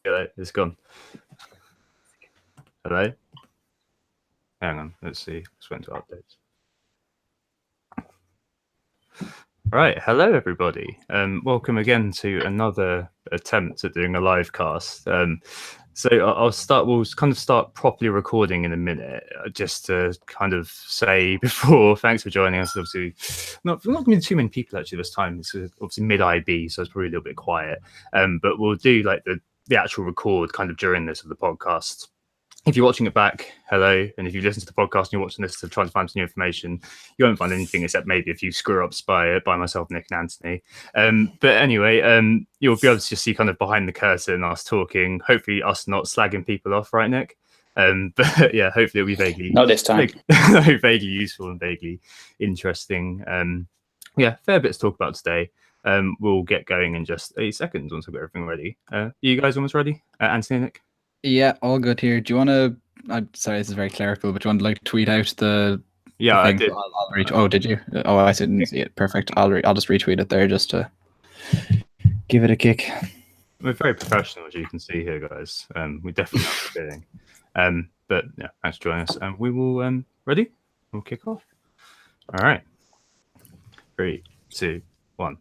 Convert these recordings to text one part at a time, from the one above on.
Hello, it's gone. Hello? Hang on, let's see. Just went to updates. Right, hello everybody. Welcome again to another attempt at doing a live cast. So I'll start. We'll kind of start properly recording in a minute. Just to kind of say before, thanks for joining us. Obviously, not going to be too many people actually this time. It's obviously mid IB, so it's probably a little bit quiet. But we'll do like the actual record kind of during this of the podcast. If you're watching it back, hello. And if you listen to the podcast and you're watching this to try to find some new information, you won't find anything except maybe a few screw-ups by myself, Nick and Anthony. But anyway, you'll be able to just see kind of behind the curtain us talking, hopefully us not slagging people off, right, Nick? But yeah, hopefully it'll be vaguely... Not this time. Vaguely useful and vaguely interesting. Yeah, fair bit to talk about today. We'll get going in just 8 seconds once I've got everything ready. Are you guys almost ready? Anthony and Nick? Yeah, all good here. Do you want to? I'm sorry, this is very clerical, but do you want to like tweet out the? Yeah, the I did. Oh, did you? Oh, I didn't see it. Perfect. I'll just retweet it there just to give it a kick. We're very professional, as you can see here, guys. We definitely have the feeling. But yeah, thanks for joining us. And we will ready. We'll kick off. All right. 3, 2, 1.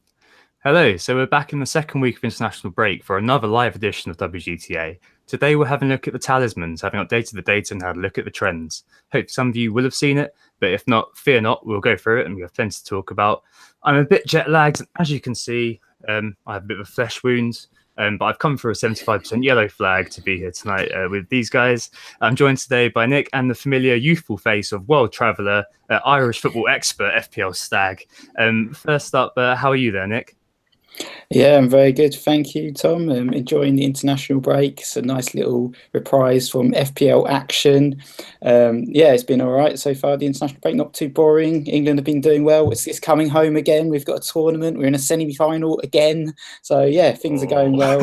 Hello. So we're back in the second week of international break for another live edition of WGTA. Today we're having a look at the talismans, having updated the data and had a look at the trends. Hope some of you will have seen it, but if not, fear not, we'll go through it and we have plenty to talk about. I'm a bit jet lagged, and as you can see, I have a bit of a flesh wound, but I've come for a 75% yellow flag to be here tonight with these guys. I'm joined today by Nick and the familiar youthful face of world traveller, Irish football expert, FPL Stag. First up, how are you there, Nick? Yeah, I'm very good. Thank you, Tom. Enjoying the international break. It's a nice little reprise from FPL action. Yeah, it's been all right so far. The international break, not too boring. England have been doing well. It's coming home again. We've got a tournament. We're in a semi-final again. So, yeah, things are going well.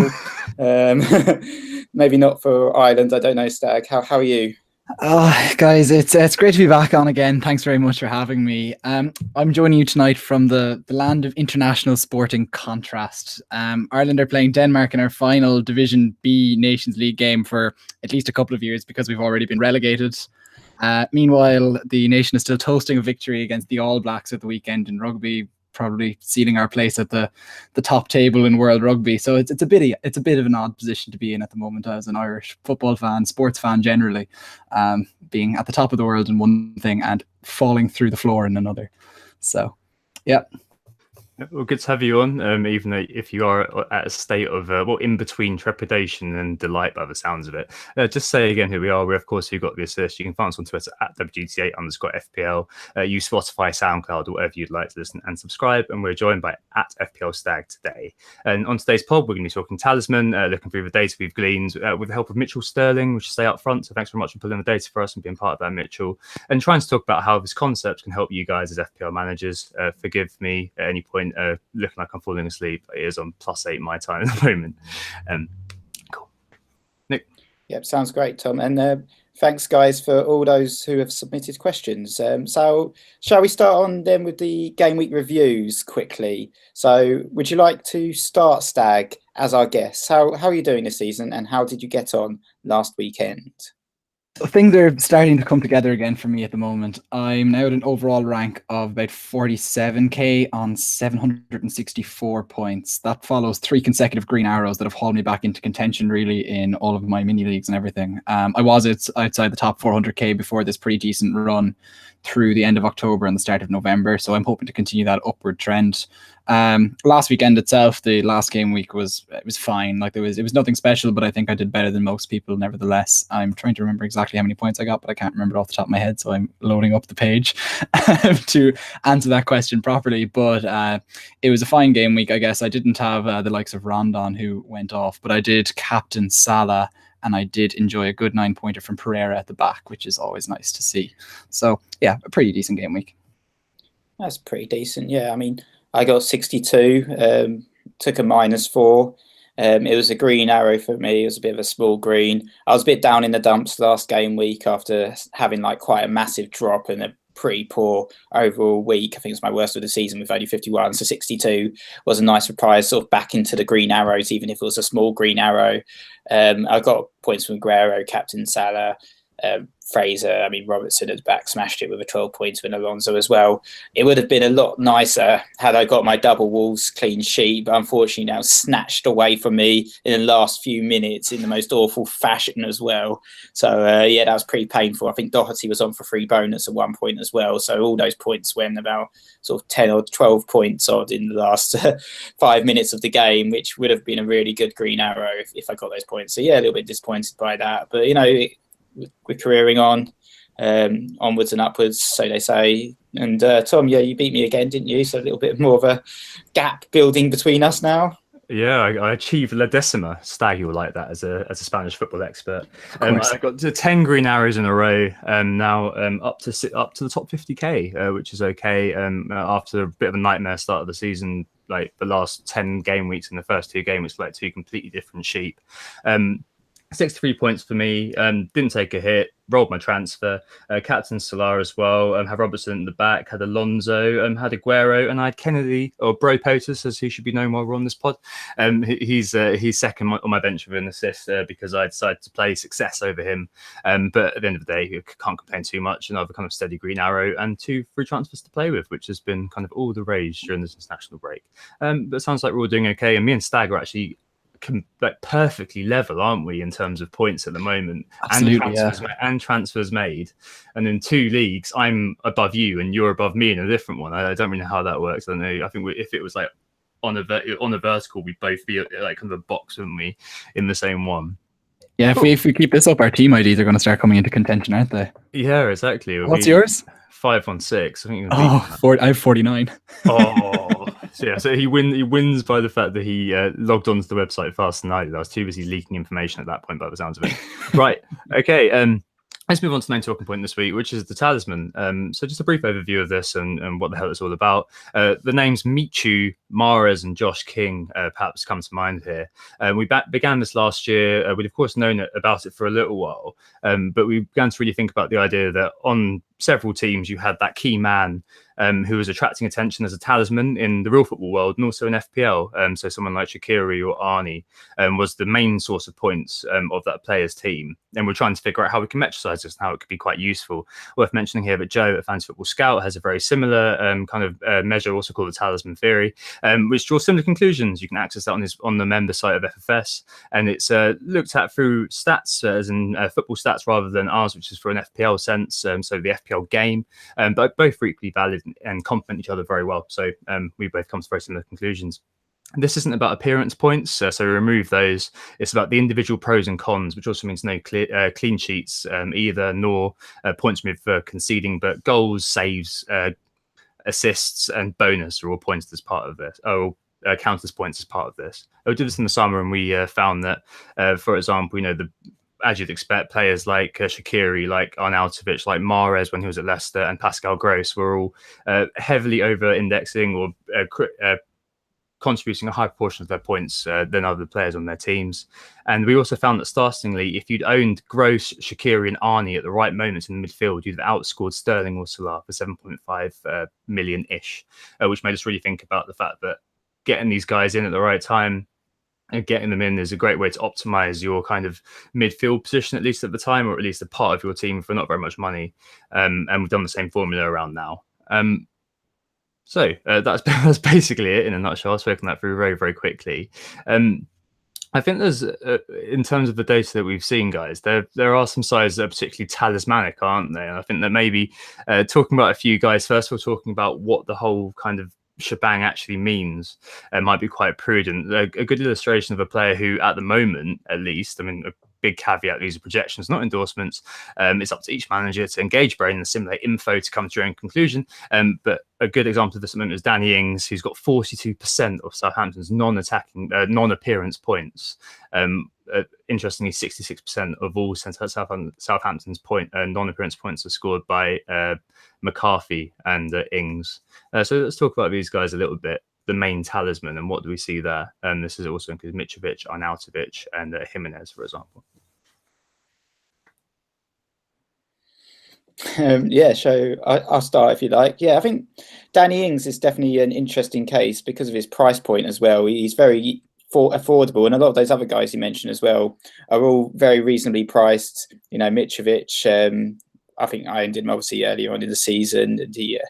Maybe not for Ireland. I don't know, Stag. How are you? Guys, it's great to be back on again. Thanks very much for having me. I'm joining you tonight from the land of international sporting contrast. Ireland are playing Denmark in our final Division B Nations League game for at least a couple of years because we've already been relegated. Meanwhile, the nation is still toasting a victory against the All Blacks at the weekend in rugby, probably sealing our place at the top table in world rugby. So it's a bit of an odd position to be in at the moment as an Irish football fan, sports fan generally, being at the top of the world in one thing and falling through the floor in another. So, yeah. Well, good to have you on, even though if you are at a state of, in between trepidation and delight by the sounds of it. Just say again who we are. Of course, you've got this list. You can find us on Twitter at WGTA_FPL. Use Spotify, SoundCloud, or whatever you'd like to listen and subscribe. And we're joined by at FPL Stag today. And on today's pod, we're going to be talking Talisman, looking through the data we've gleaned with the help of Mitchell Sterling, which is stay up front. So thanks very much for pulling the data for us and being part of that, Mitchell. And trying to talk about how this concept can help you guys as FPL managers. Forgive me at any point. Looking like I'm falling asleep. It is on +8 my time at the moment. Cool. Nick? Yep, sounds great, Tom. And thanks, guys, for all those who have submitted questions. So shall we start on then with the game week reviews quickly? So would you like to start, Stag, as our guest? How are you doing this season and how did you get on last weekend? Things are starting to come together again for me at the moment. I'm now at an overall rank of about 47k on 764 points. That follows 3 consecutive green arrows that have hauled me back into contention really in all of my mini leagues and everything. I was outside the top 400k before this pretty decent run through the end of October and the start of November. So I'm hoping to continue that upward trend. Last weekend itself, the last game week it was fine. Like it was nothing special, but I think I did better than most people nevertheless. I'm trying to remember exactly how many points I got, but I can't remember off the top of my head, so I'm loading up the page to answer that question properly. But it was a fine game week, I guess. I didn't have the likes of Rondon who went off, but I did captain Salah, and I did enjoy a good 9-pointer from Pereira at the back, which is always nice to see. So yeah, a pretty decent game week. That's pretty decent. Yeah, I mean, I got 62, took a -4. It was a green arrow for me. It was a bit of a small green. I was a bit down in the dumps last game week after having like quite a massive drop and a pretty poor overall week. I think it's my worst of the season with only 51. So 62 was a nice surprise, sort of back into the green arrows, even if it was a small green arrow. I got points from Guerrero, Captain Salah, Fraser. I mean, Robertson at the back smashed it with a 12 points with Alonso as well. It would have been a lot nicer had I got my double Wolves clean sheet, but unfortunately now snatched away from me in the last few minutes in the most awful fashion as well. So yeah, that was pretty painful. I think Doherty was on for free bonus at one point as well. So all those points went about sort of 10 or 12 points odd in the last 5 minutes of the game, which would have been a really good green arrow if I got those points. So yeah, a little bit disappointed by that. But, you know, we're careering on, onwards and upwards, so they say. And Tom, yeah, you beat me again, didn't you? So a little bit more of a gap building between us now. Yeah, I achieved La Decima. Stag, you will like that as a Spanish football expert. I got to 10 green arrows in a row, and now up to the top 50k, which is okay. After a bit of a nightmare start of the season, like the last 10 game weeks and the first 2 game weeks, like 2 completely different sheep. 63 points for me. Didn't take a hit. Rolled my transfer. Captain Salah as well. Had Robertson in the back. Had Alonso. Had Aguero, and I had Kennedy, or Bro Potus, as he should be known while we're on this pod. He's second on my bench with an assist because I decided to play success over him. But at the end of the day, you can't complain too much. Another kind of steady green arrow and 2 free transfers to play with, which has been kind of all the rage during this international break. But it sounds like we're all doing okay, and me and Stag are actually like perfectly level, aren't we, in terms of points at the moment? Absolutely, and transfers made. And in 2 leagues, I'm above you and you're above me in a different one. I don't really know how that works. I don't know. I think if it was like on a vertical, we'd both be like kind of a box, wouldn't we, in the same one? Yeah, if we keep this up, our team IDs are going to start coming into contention, aren't they? Yeah, exactly. What's yours? 516. I think I have 49. Oh, so he wins by the fact that he logged onto the website faster than I did. I was too busy leaking information at that point, by the sounds of it. Right. Okay. Let's move on to the main talking point this week, which is the talisman. So just a brief overview of this and what the hell it's all about. The names Michu, Mahrez, and Josh King perhaps come to mind here. We began this last year. We'd, of course, known about it for a little while, but we began to really think about the idea that on several teams, you had that key man who was attracting attention as a talisman in the real football world and also in FPL. So someone like Shaqiri or Arnie was the main source of points of that player's team. And we're trying to figure out how we can metricize this and how it could be quite useful. Worth mentioning here that Joe at Fantasy Football Scout has a very similar kind of measure, also called the talisman theory, which draws similar conclusions. You can access that on the member site of FFS. And it's looked at through stats, as in football stats, rather than ours, which is for an FPL sense. So the FPL game, but both are equally valid and complement each other very well. So we both come to very similar conclusions. This isn't about appearance points, so we remove those. It's about the individual pros and cons, which also means no clean sheets either, nor points for conceding, but goals, saves, assists, and bonus are all points as part of this. Counters points as part of this. We did this in the summer, and we found that, for example, as you'd expect, players like Shaqiri, like Arnautovic, like Mahrez when he was at Leicester, and Pascal Gross were all heavily over-indexing or contributing a high proportion of their points than other players on their teams. And we also found that startlingly, if you'd owned Gross, Shaqiri, and Arnie at the right moments in the midfield, you'd have outscored Sterling or Salah for 7.5 million-ish, which made us really think about the fact that getting these guys in at the right time and getting them in is a great way to optimize your kind of midfield position, at least at the time, or at least a part of your team for not very much money. And we've done the same formula around now. So that's basically it in a nutshell. I've spoken that through very, very quickly. I think there's, in terms of the data that we've seen, guys, there are some sides that are particularly talismanic, aren't they? And I think that maybe talking about a few guys, first of all, talking about what the whole kind of shebang actually means might be quite prudent. A good illustration of a player who, at the moment, at least, I mean, a big caveat, these are projections, not endorsements. It's up to each manager to engage brain and assimilate info to come to your own conclusion. But a good example of this at the moment is Danny Ings, who's got 42% of Southampton's non-appearance points. Interestingly, 66% of all Southampton's non-appearance points are scored by McCarthy and Ings. So let's talk about these guys a little bit. The main talisman, and what do we see there? This is also includes Mitrovic, Arnautovic, and Jimenez, for example. So I'll start if you like. Yeah, I think Danny Ings is definitely an interesting case because of his price point as well. He's very affordable, and a lot of those other guys you mentioned as well are all very reasonably priced. Mitrovic. I think I owned him obviously earlier on in the season, and he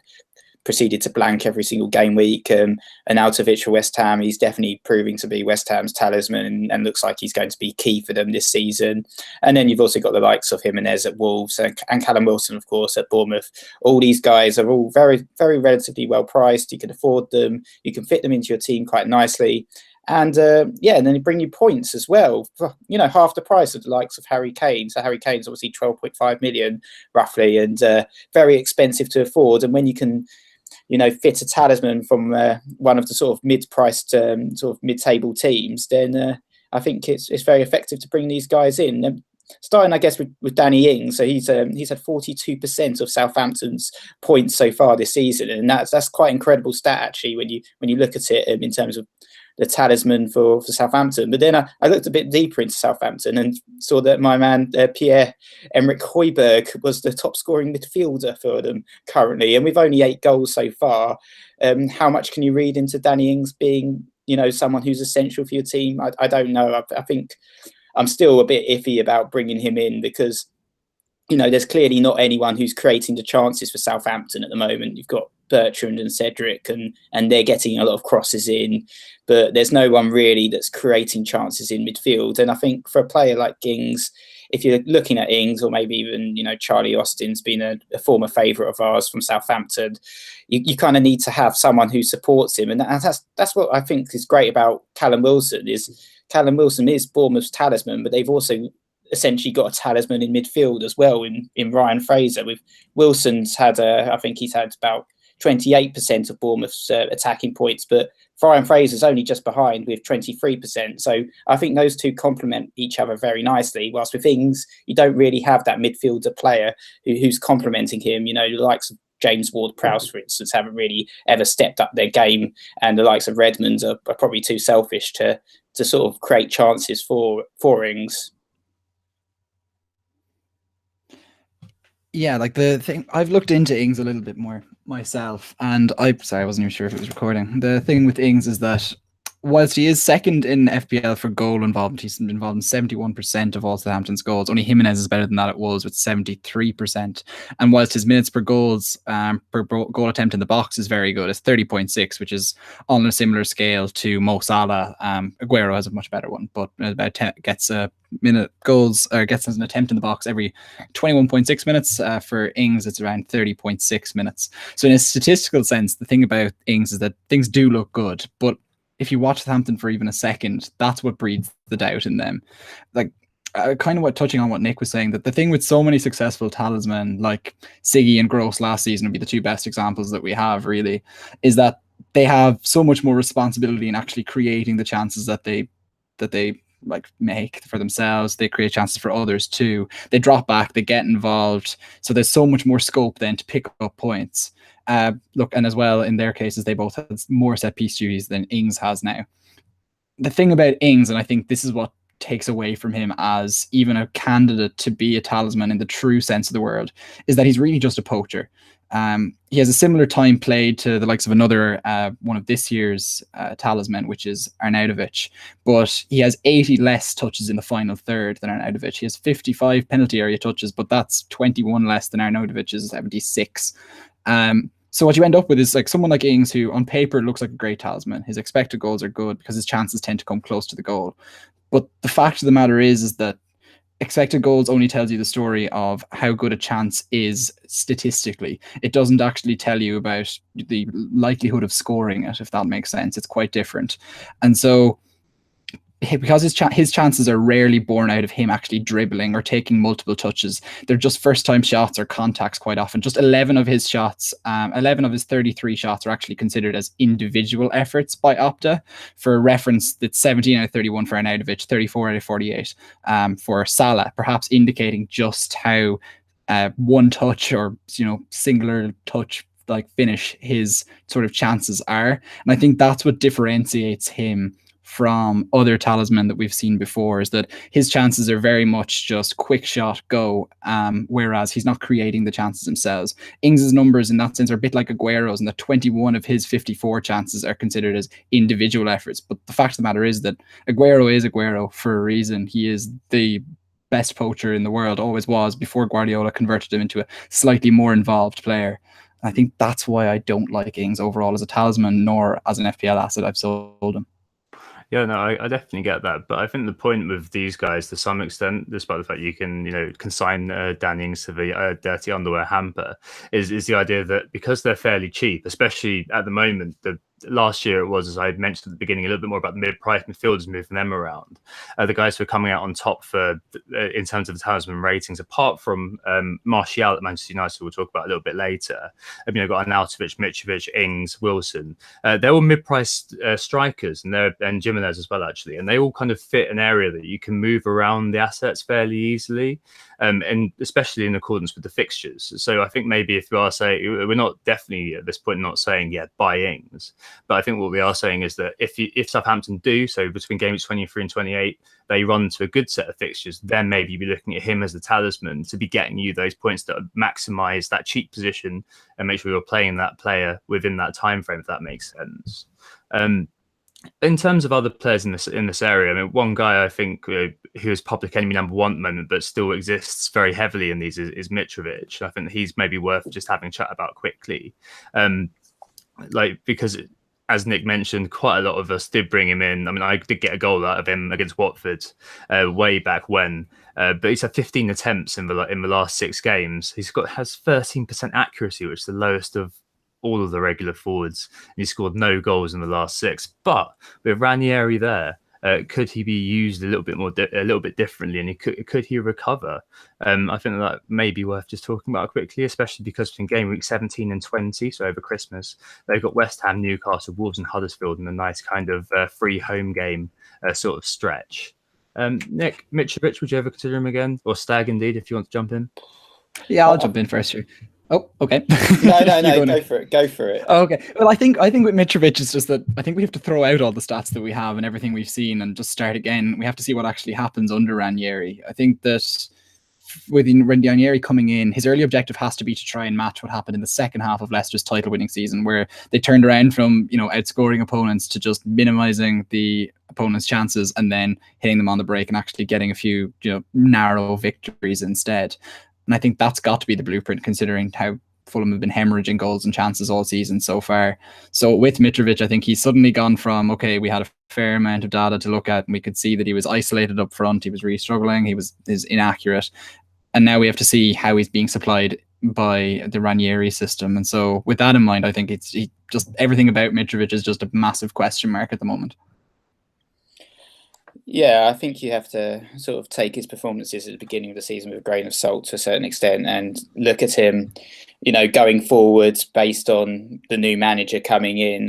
proceeded to blank every single game week. And Arnautovic for West Ham, he's definitely proving to be West Ham's talisman, and looks like he's going to be key for them this season. And then you've also got the likes of Jimenez at Wolves and Callum Wilson, of course, at Bournemouth. All these guys are all very, very relatively well priced. You can afford them. You can fit them into your team quite nicely. And and then they bring you points as well. Half the price of the likes of Harry Kane. So Harry Kane's obviously 12.5 million roughly, and very expensive to afford. And when you can fit a talisman from one of the sort of mid-priced, sort of mid-table teams, then I think it's very effective to bring these guys in. Starting, I guess, with Danny Ings. So he's had 42% of Southampton's points so far this season, and that's quite an incredible stat actually when you look at it in terms of the talisman for Southampton. But then I looked a bit deeper into Southampton and saw that my man Pierre-Emerick Højbjerg was the top scoring midfielder for them currently, and with only 8 goals so far. How much can you read into Danny Ings being someone who's essential for your team? I don't know. I think I'm still a bit iffy about bringing him in because there's clearly not anyone who's creating the chances for Southampton at the moment. You've got Bertrand and Cedric, and they're getting a lot of crosses in, but there's no one really that's creating chances in midfield. And I think for a player like Ings, if you're looking at Ings, or maybe even Charlie Austin's been a former favourite of ours from Southampton, you kind of need to have someone who supports him, and that's what I think is great about Callum Wilson. Callum Wilson is Bournemouth's talisman, but they've also essentially got a talisman in midfield as well in Ryan Fraser. With Wilson's had, I think he's had about 28% of Bournemouth's attacking points, but Ryan Fraser's only just behind with 23%. So I think those two complement each other very nicely. Whilst with Ings, you don't really have that midfielder player who's complementing him. The likes of James Ward-Prowse, for instance, haven't really ever stepped up their game, and the likes of Redmond are probably too selfish to sort of create chances for Ings. Yeah, like the thing, I've looked into Ings a little bit more myself, and I wasn't even sure if it was recording. The thing with Ings is that whilst he is second in FPL for goal involvement, he's involved in 71% of all Southampton's goals. Only Jimenez is better than that at Wolves with 73%. And whilst his minutes per goals per goal attempt in the box is very good, it's 30.6, which is on a similar scale to Mo Salah. Aguero has a much better one, but about gets a minute goals, or gets an attempt in the box every 21.6 minutes. For Ings, it's around 30.6 minutes. So in a statistical sense, the thing about Ings is that things do look good, but if you watch Southampton for even a second, that's what breeds the doubt in them. Like, kind of touching on what Nick was saying, that the thing with so many successful talismen like Siggy and Gross last season would be the two best examples that we have, really, is that they have so much more responsibility in actually creating the chances that they like make for themselves. They create chances for others too. They drop back, they get involved. So there's so much more scope then to pick up points. Look, and as well, in their cases, they both had more set piece duties than Ings has now. The thing about Ings, and I think this is what takes away from him as even a candidate to be a talisman in the true sense of the word, is that he's really just a poacher. He has a similar time played to the likes of another one of this year's talisman, which is Arnautovic, but he has 80 less touches in the final third than Arnautovic. He has 55 penalty area touches, but that's 21 less than Arnautovic's 76. So what you end up with is like someone like Ings, who on paper looks like a great talisman. His expected goals are good because his chances tend to come close to the goal. But the fact of the matter is that expected goals only tells you the story of how good a chance is statistically. It doesn't actually tell you about the likelihood of scoring it, if that makes sense. It's quite different. And so because his chances are rarely born out of him actually dribbling or taking multiple touches. They're just first-time shots or contacts quite often. Just 11 of his shots, 11 of his 33 shots are actually considered as individual efforts by Opta. For reference, that's 17 out of 31 for Arnautovic, 34 out of 48 for Salah, perhaps indicating just how one touch or singular touch like finish his sort of chances are. And I think that's what differentiates him from other talisman that we've seen before is that his chances are very much just quick shot, go, whereas he's not creating the chances themselves. Ings' numbers in that sense are a bit like Aguero's, and that 21 of his 54 chances are considered as individual efforts. But the fact of the matter is that Aguero is Aguero for a reason. He is the best poacher in the world, always was, before Guardiola converted him into a slightly more involved player. I think that's why I don't like Ings overall as a talisman, nor as an FPL asset. I've sold him. Yeah, no, I definitely get that. But I think the point with these guys, to some extent, despite the fact you can, consign Danny Ings to the dirty underwear hamper, is the idea that because they're fairly cheap, especially at the moment, last year it was, as I mentioned at the beginning, a little bit more about the mid-price midfielders, moving them around. The guys who are coming out on top in terms of the talisman ratings, apart from Martial at Manchester United, we'll talk about a little bit later. Got Arnautovic, Mitrovic, Ings, Wilson. They're all mid-priced strikers, and Jimenez as well, actually, and they all kind of fit an area that you can move around the assets fairly easily, and especially in accordance with the fixtures. So I think maybe if you are saying, we're not definitely at this point not saying buy Ings. But I think what we are saying is that if Southampton do, so between games 23 and 28, they run to a good set of fixtures, then maybe you'd be looking at him as the talisman to be getting you those points that maximise that cheap position and make sure you're playing that player within that time frame, if that makes sense. In terms of other players in this area, one guy I think who is public enemy number one at the moment, but still exists very heavily in these is Mitrovic. I think he's maybe worth just having a chat about quickly. Because as Nick mentioned, quite a lot of us did bring him in. I did get a goal out of him against Watford way back when, but he's had 15 attempts in the last 6 games. Has 13% accuracy, which is the lowest of all of the regular forwards. And he scored no goals in the last 6. But with Ranieri there, could he be used a little bit differently, and could he recover? I think that may be worth just talking about quickly, especially because in game week 17 and 20, so over Christmas, they've got West Ham, Newcastle, Wolves, and Huddersfield in a nice kind of free home game sort of stretch. Nick, Mitrovic, would you ever consider him again, or Stag indeed, if you want to jump in? Yeah, I'll jump in first here. Oh, okay. No, go for it. Oh, okay. Well, I think with Mitrovic, it's just that I think we have to throw out all the stats that we have and everything we've seen and just start again. We have to see what actually happens under Ranieri. I think that with Ranieri coming in, his early objective has to be to try and match what happened in the second half of Leicester's title-winning season, where they turned around from outscoring opponents to just minimising the opponent's chances and then hitting them on the break and actually getting a few narrow victories instead. And I think that's got to be the blueprint, considering how Fulham have been hemorrhaging goals and chances all season so far. So with Mitrovic, I think he's suddenly gone from, okay, we had a fair amount of data to look at, and we could see that he was isolated up front, he was really struggling, he was inaccurate. And now we have to see how he's being supplied by the Ranieri system. And so with that in mind, I think just everything about Mitrovic is just a massive question mark at the moment. Yeah, I think you have to sort of take his performances at the beginning of the season with a grain of salt to a certain extent and look at him, going forwards based on the new manager coming in.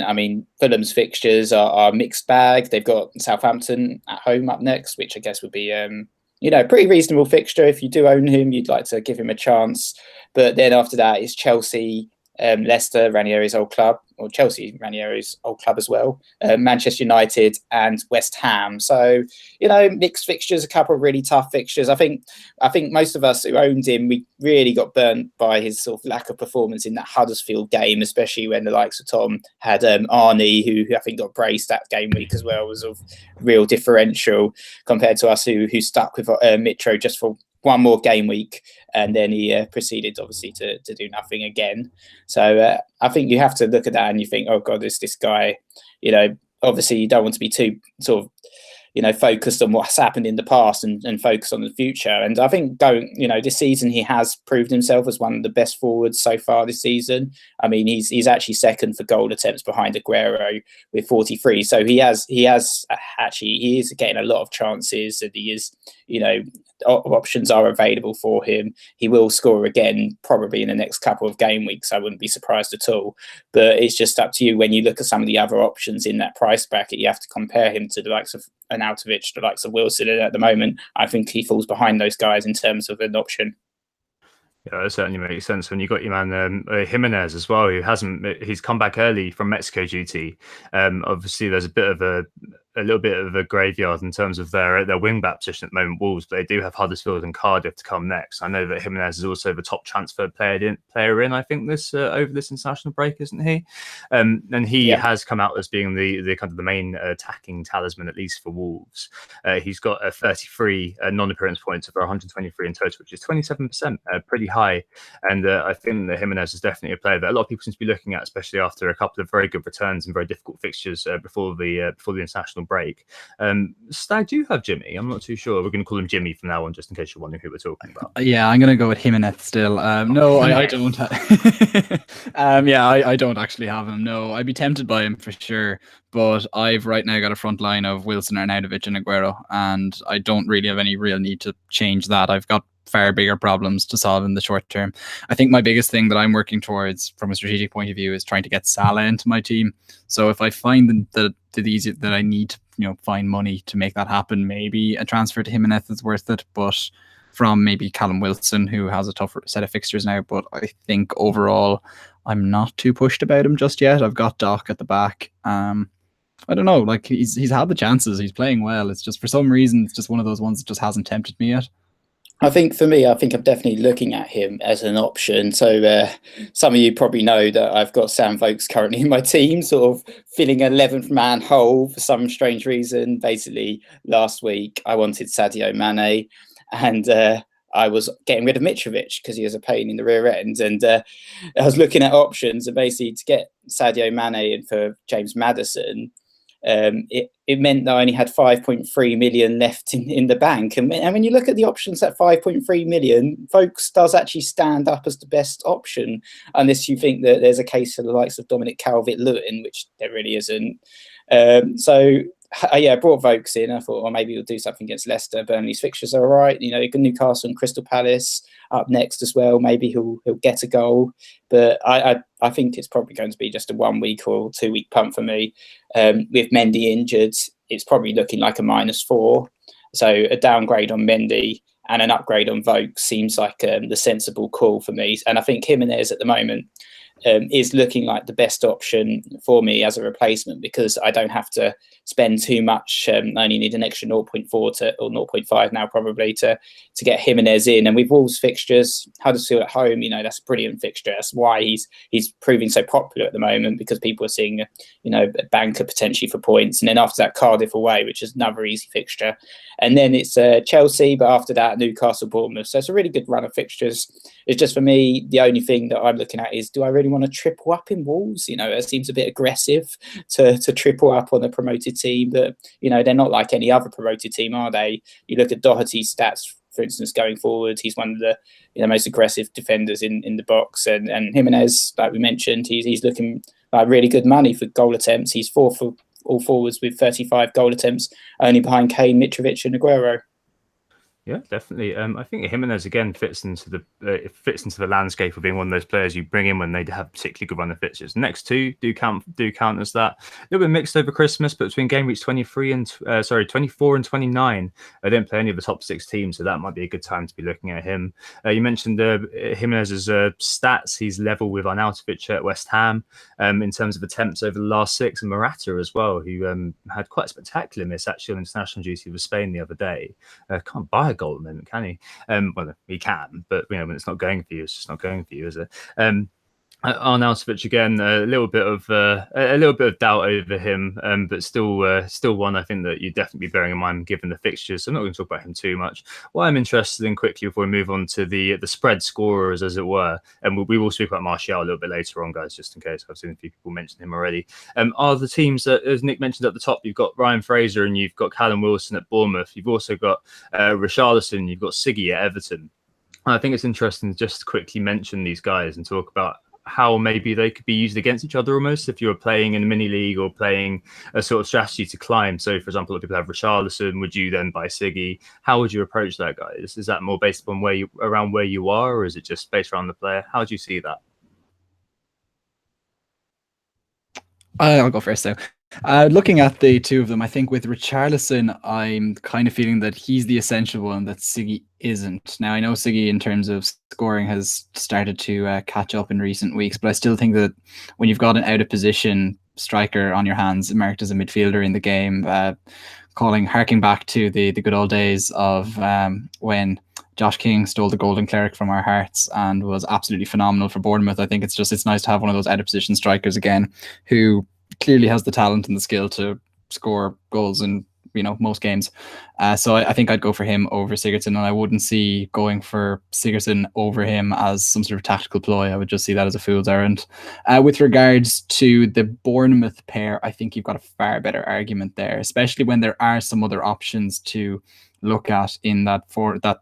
Fulham's fixtures are a mixed bag. They've got Southampton at home up next, which I guess would be, pretty reasonable fixture. If you do own him, you'd like to give him a chance. But then after that is Chelsea, Leicester, Ranieri's old club, or Chelsea, Ranieri's old club as well, Manchester United and West Ham. So, mixed fixtures, a couple of really tough fixtures. I think most of us who owned him, we really got burnt by his sort of lack of performance in that Huddersfield game, especially when the likes of Tom had Arnie, who I think got braced that game week as well, was of real differential compared to us who stuck with Mitro just for one more game week, and then he proceeded obviously to do nothing again. So I think you have to look at that and you think, oh God, is this guy, obviously you don't want to be too sort of, focused on what's happened in the past and focus on the future. And I think this season he has proved himself as one of the best forwards so far this season. He's actually second for goal attempts behind Aguero with 43. So he is getting a lot of chances, and he is, options are available for him. He will score again probably in the next couple of game weeks. I wouldn't be surprised at all. But it's just up to you. When you look at some of the other options in that price bracket, you have to compare him to the likes of Arnautovic, the likes of Wilson. And at the moment, I think he falls behind those guys in terms of an option. Yeah, that certainly makes sense. When you got your man Jimenez as well, he's come back early from Mexico duty. Obviously, there's a bit of a little bit of a graveyard in terms of their wing back position at the moment, Wolves, but they do have Huddersfield and Cardiff to come next. I know that Jimenez is also the top transfer player in I think this over this international break, isn't he? And he has come out as being the kind of the main attacking talisman, at least for Wolves. He's got 33 non-appearance points over 123 in total, which is 27%, pretty high. And I think that Jimenez is definitely a player that a lot of people seem to be looking at, especially after a couple of very good returns and very difficult fixtures before the international break. Stag, do you have Jimmy? I'm not too sure. We're going to call him Jimmy from now on, just in case you're wondering who we're talking about. Yeah, I'm going to go with Jimenez still. No, I don't. I don't actually have him. No, I'd be tempted by him for sure. But I've right now got a front line of Wilson, Arnautovic and Aguero, and I don't really have any real need to change that. I've got far bigger problems to solve in the short term. I think my biggest thing that I'm working towards from a strategic point of view is trying to get Salah into my team. So if I find that I need to find money to make that happen, maybe a transfer to Jimenez is worth it. But from maybe Callum Wilson, who has a tougher set of fixtures now, but I think overall I'm not too pushed about him just yet. I've got Doc at the back. I don't know, like he's had the chances, he's playing well. It's just for some reason it's just one of those ones that just hasn't tempted me yet. I think for me, I'm definitely looking at him as an option. So some of you probably know that I've got Sam Vokes currently in my team, sort of filling an 11th man hole for some strange reason. Basically, last week I wanted Sadio Mane, and I was getting rid of Mitrovic because he was a pain in the rear end. And I was looking at options, and basically to get Sadio Mane in for James Maddison, it meant that I only had 5.3 million left in the bank. And when you look at the options at 5.3 million, Vokes does actually stand up as the best option, unless you think that there's a case for the likes of Dominic Calvert-Lewin, which there really isn't. I brought Vokes in. I thought, well, maybe we'll do something against Leicester. Burnley's fixtures are all right. Newcastle and Crystal Palace up next as well. Maybe he'll get a goal. But I think it's probably going to be just a 1 week or 2 week punt for me. With Mendy injured, it's probably looking like a -4. So a downgrade on Mendy and an upgrade on Vokes seems like the sensible call for me. And I think Jimenez at the moment is looking like the best option for me as a replacement, because I don't have to spend too much. I only need an extra 0.4 or 0.5 now probably to get Jimenez in. And with Wolves fixtures, Huddersfield at home, that's a brilliant fixture. That's why he's proving so popular at the moment, because people are seeing a banker potentially for points. And then after that, Cardiff away, which is another easy fixture. And then it's Chelsea, but after that, Newcastle, Bournemouth. So it's a really good run of fixtures. It's just, for me, the only thing that I'm looking at is, do I really want to triple up in Wolves? It seems a bit aggressive to triple up on a promoted team, but they're not like any other promoted team, are they? You look at Doherty's stats, for instance, going forward, he's one of the most aggressive defenders in the box, and Jimenez, like we mentioned, he's looking like really good money for goal attempts. He's fourth for all forwards with 35 goal attempts, only behind Kane, Mitrovic and Aguero. Yeah, definitely. I think Jimenez again fits into the landscape of being one of those players you bring in when they have particularly good run of fixtures. Next two do count as that. A little bit mixed over Christmas, but between game weeks 24 and 29, I didn't play any of the top 6 teams, so that might be a good time to be looking at him. You mentioned Jimenez's stats. He's level with Arnautovic at West Ham in terms of attempts over the last 6, and Morata as well, who had quite a spectacular miss actually on international duty with Spain the other day. Can't buy a goal at the moment, can he? Well, he can, but when it's not going for you, it's just not going for you, is it? Arnautovic again, a little bit of doubt over him, but still one I think that you'd definitely be bearing in mind given the fixtures. So I'm not going to talk about him too much. What I'm interested in quickly before we move on to the spread scorers, as it were, and we will speak about Martial a little bit later on, guys, just in case. I've seen a few people mention him already. Are the teams that, as Nick mentioned at the top, you've got Ryan Fraser and you've got Callum Wilson at Bournemouth. You've also got Richarlison, you've got Siggy at Everton. I think it's interesting to just quickly mention these guys and talk about how maybe they could be used against each other almost if you were playing in a mini league or playing a sort of strategy to climb. So, for example, if people have Richarlison, would you then buy Siggy? How would you approach that, guys? Is that more based upon where you are, or is it just based around the player? How do you see that? I'll go first though. Looking at the two of them, I think with Richarlison, I'm kind of feeling that he's the essential one that Siggy isn't. Now, I know Siggy in terms of scoring has started to catch up in recent weeks, but I still think that when you've got an out of position striker on your hands, marked as a midfielder in the game, harking back to the good old days of when Josh King stole the golden cleric from our hearts and was absolutely phenomenal for Bournemouth. I think it's nice to have one of those out of position strikers again, who clearly has the talent and the skill to score goals in most games. So I think I'd go for him over Sigurdsson, and I wouldn't see going for Sigurdsson over him as some sort of tactical ploy. I would just see that as a fool's errand. With regards to the Bournemouth pair, I think you've got a far better argument there, especially when there are some other options to look at in that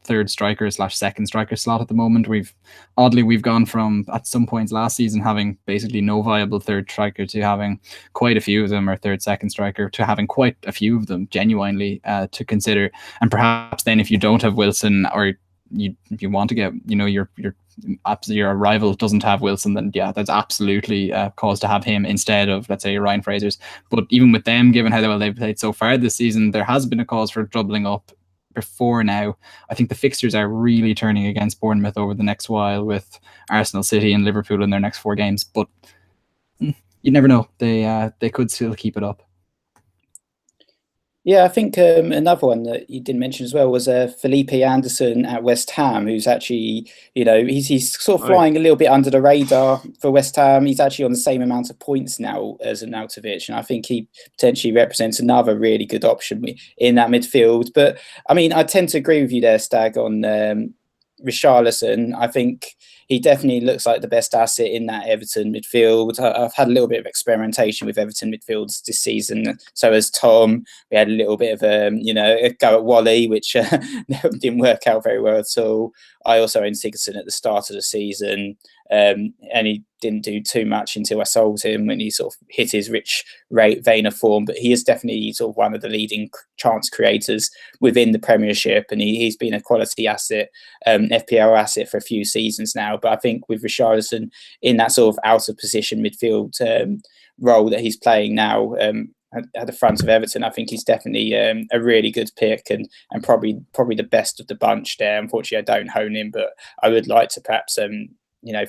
third striker / second striker slot at the moment. We've gone from, at some points last season, having basically no viable third striker to having quite a few of them, or second striker to having quite a few of them genuinely to consider. And perhaps then if you don't have Wilson, or you want to get your rival doesn't have Wilson, then yeah, that's absolutely cause to have him instead of, let's say, Ryan Fraser's. But even with them, given how well they've played so far this season, there has been a cause for doubling up before now. I think the fixtures are really turning against Bournemouth over the next while, with Arsenal, City and Liverpool in their next 4 games, but you never know. They could still keep it up. Yeah, I think another one that you didn't mention as well was Felipe Anderson at West Ham, who's actually, he's sort of flying a little bit under the radar for West Ham. He's actually on the same amount of points now as Arnautovic, and I think he potentially represents another really good option in that midfield. But I mean, I tend to agree with you there, Stag, on Richarlison. I think he definitely looks like the best asset in that Everton midfield. I've had a little bit of experimentation with Everton midfields this season. So as Tom, we had a little bit of a go at Wally, which didn't work out very well at all. I also owned Sigurdsson at the start of the season, and he didn't do too much until I sold him when he sort of hit his rich vein of form. But he is definitely sort of one of the leading chance creators within the Premiership, and he's been a quality asset, FPL asset for a few seasons now. But I think with Richarlison in that sort of out of position midfield role that he's playing now, at the front of Everton, I think he's definitely a really good pick and probably the best of the bunch there. Unfortunately, I don't own him, but I would like to perhaps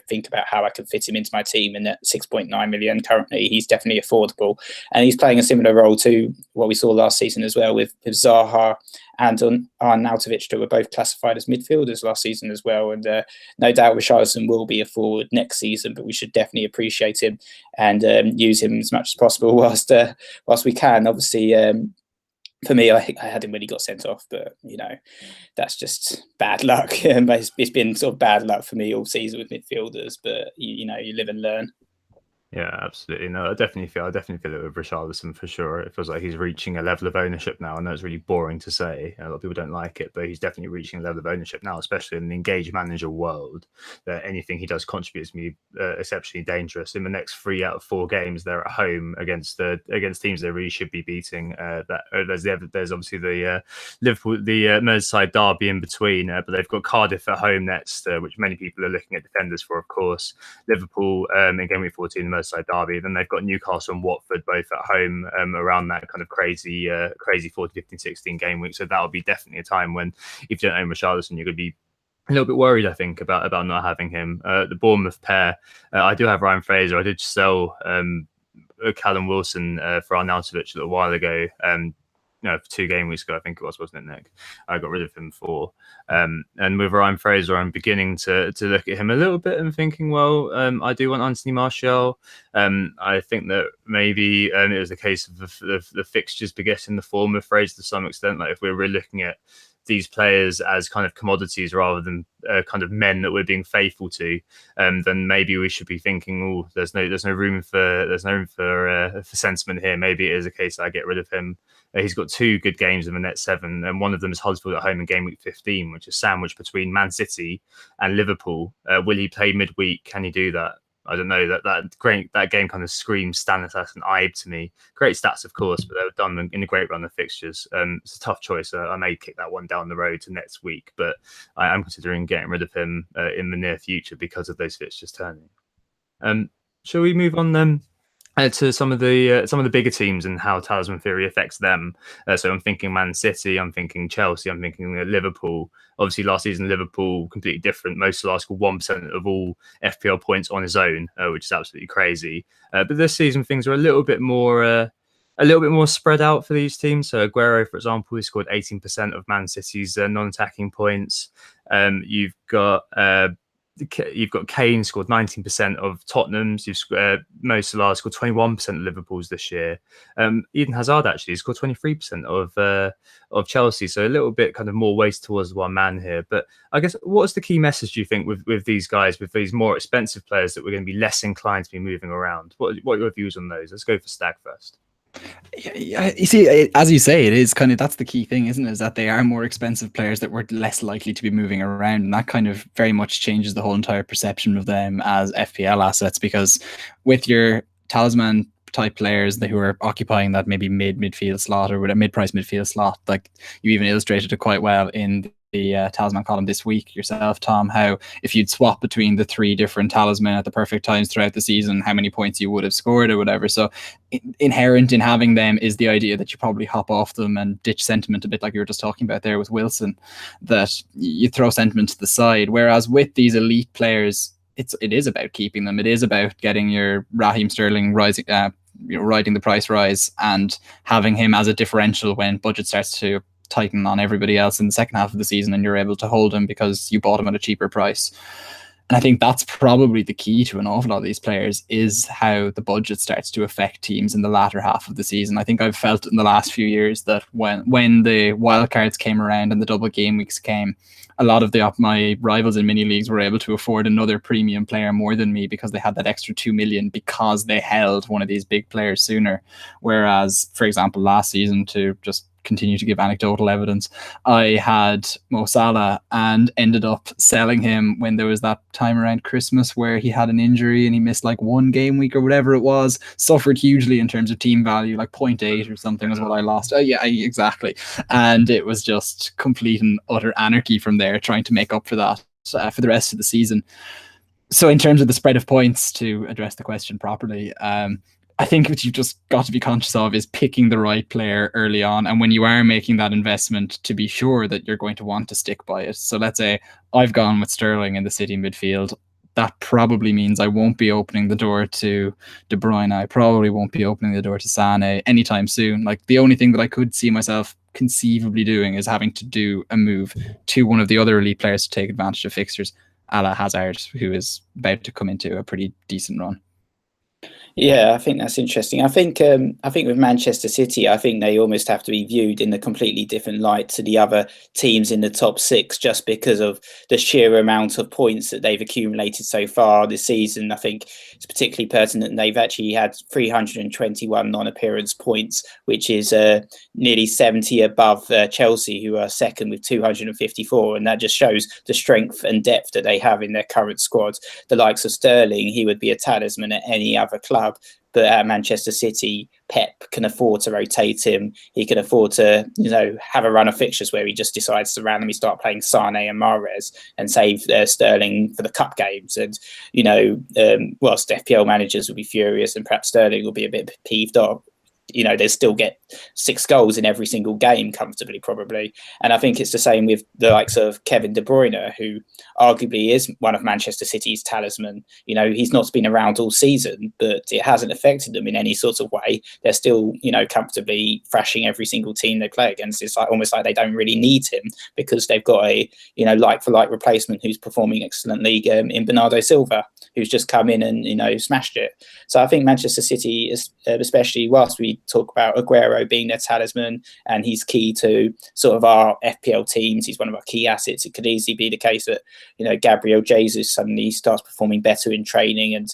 think about how I could fit him into my team. And at 6.9 million currently, he's definitely affordable, and he's playing a similar role to what we saw last season as well, with Zaha and Arnautovic, that were both classified as midfielders last season as well. And no doubt Richarlison will be a forward next season, but we should definitely appreciate him and use him as much as possible whilst we can. Obviously, for me, I had him when he got sent off, but that's just bad luck. It's been sort of bad luck for me all season with midfielders, but you live and learn. Yeah, absolutely. No, I definitely feel it with Richarlison for sure. It feels like he's reaching a level of ownership now. I know it's really boring to say, a lot of people don't like it, but he's definitely reaching a level of ownership now, especially in the engaged manager world, that anything he does contributes to me exceptionally dangerous. In the next 3 out of 4 games, they're at home against teams they really should be beating. There's obviously the Liverpool, the Merseyside derby in between, but they've got Cardiff at home next, which many people are looking at defenders for, of course. Liverpool in game week 14, the Merseyside derby. Then they've got Newcastle and Watford both at home around that kind of crazy 14, 15, 16 game week. So that'll be definitely a time when, if you don't own Richarlison, you're going to be a little bit worried, I think, about not having him. The Bournemouth pair, I do have Ryan Fraser. I did sell Callum Wilson for Arnautovic a little while ago. For 2 game weeks ago, I think it was, wasn't it, Nick? I got rid of him for. And with Ryan Fraser, I'm beginning to look at him a little bit and thinking, well, I do want Anthony Martial. I think that maybe it was a case of the fixtures begetting the form of Fraser to some extent. Like if we're really looking at these players as kind of commodities rather than kind of men that we're being faithful to, then maybe we should be thinking, oh, there's no room for sentiment here. Maybe it is a case that I get rid of him. He's got 2 good games in the net 7, and one of them is Huddersfield at home in game week 15, which is sandwiched between Man City and Liverpool. Will he play midweek? Can he do that? I don't know. That game kind of screams Stanislas and Ibe to me. Great stats, of course, but they were done in a great run of fixtures. It's a tough choice. I may kick that one down the road to next week, but I am considering getting rid of him in the near future because of those fixtures turning. Shall we move on then to some of the bigger teams and how talisman theory affects them. So I'm thinking Man City, I'm thinking Chelsea, I'm thinking Liverpool. Obviously, last season Liverpool completely different. Mo Salah scored 1% of all FPL points on his own, which is absolutely crazy. But this season things are a little bit more spread out for these teams. So Aguero, for example, he scored 18% of Man City's non-attacking points. You've got Kane scored 19% of Tottenham's. Mo Salah scored 21% of Liverpool's this year. Eden Hazard actually scored 23% of Chelsea. So a little bit kind of more weighted towards one man here. But I guess what's the key message do you think with these guys, with these more expensive players that we're going to be less inclined to be moving around? What are your views on those? Let's go for Stag first. Yeah, you see, as you say, it is kind of, that's the key thing, isn't it? Is that they are more expensive players that we're less likely to be moving around, and that kind of very much changes the whole entire perception of them as FPL assets. Because with your talisman type players who are occupying that maybe midfield slot or a mid-price midfield slot, like you even illustrated it quite well in the talisman column this week yourself, Tom, how if you'd swap between the 3 different talisman at the perfect times throughout the season, how many points you would have scored or whatever. So inherent in having them is the idea that you probably hop off them and ditch sentiment, a bit like you were just talking about there with Wilson, that you throw sentiment to the side. Whereas with these elite players, it is about keeping them. It is about getting your Raheem Sterling rising, riding the price rise and having him as a differential when budget starts to tighten on everybody else in the second half of the season, and you're able to hold him because you bought him at a cheaper price. And I think that's probably the key to an awful lot of these players, is how the budget starts to affect teams in the latter half of the season. I think I've felt in the last few years that when the wildcards came around and the double game weeks came, a lot of my rivals in mini leagues were able to afford another premium player more than me because they had that extra 2 million because they held one of these big players sooner. Whereas, for example, last season, to just continue to give anecdotal evidence, I had Mo Salah and ended up selling him when there was that time around Christmas where he had an injury and he missed like 1 game week or whatever it was, suffered hugely in terms of team value, like 0.8 or something was what I lost. Yeah, exactly. And it was just complete and utter anarchy from there, trying to make up for that for the rest of the season. So in terms of the spread of points, to address the question properly, I think what you've just got to be conscious of is picking the right player early on. And when you are making that investment, to be sure that you're going to want to stick by it. So let's say I've gone with Sterling in the City midfield. That probably means I won't be opening the door to De Bruyne. I probably won't be opening the door to Sané anytime soon. Like, the only thing that I could see myself conceivably doing is having to do a move to one of the other elite players to take advantage of fixtures, a la Hazard, who is about to come into a pretty decent run. Yeah, I think that's interesting. I think with Manchester City, I think they almost have to be viewed in a completely different light to the other teams in the top 6, just because of the sheer amount of points that they've accumulated so far this season. I think it's particularly pertinent. They've actually had 321 non-appearance points, which is nearly 70 above Chelsea, who are second with 254. And that just shows the strength and depth that they have in their current squad. The likes of Sterling, he would be a talisman at any other club. But at Manchester City, Pep can afford to rotate him. He can afford to, have a run of fixtures where he just decides to randomly start playing Sané and Mahrez and save Sterling for the cup games. And, whilst FPL managers will be furious and perhaps Sterling will be a bit peeved off, they still get 6 goals in every single game comfortably, probably. And I think it's the same with the likes of Kevin De Bruyne, who arguably is one of Manchester City's talisman. He's not been around all season, but it hasn't affected them in any sort of way. They're still, comfortably thrashing every single team they play against. It's almost like they don't really need him because they've got a, like-for-like replacement who's performing excellently in Bernardo Silva, who's just come in and, smashed it. So I think Manchester City, especially whilst we talk about Aguero being their talisman and he's key to sort of our FPL teams, he's one of our key assets. It could easily be the case that, Gabriel Jesus suddenly starts performing better in training and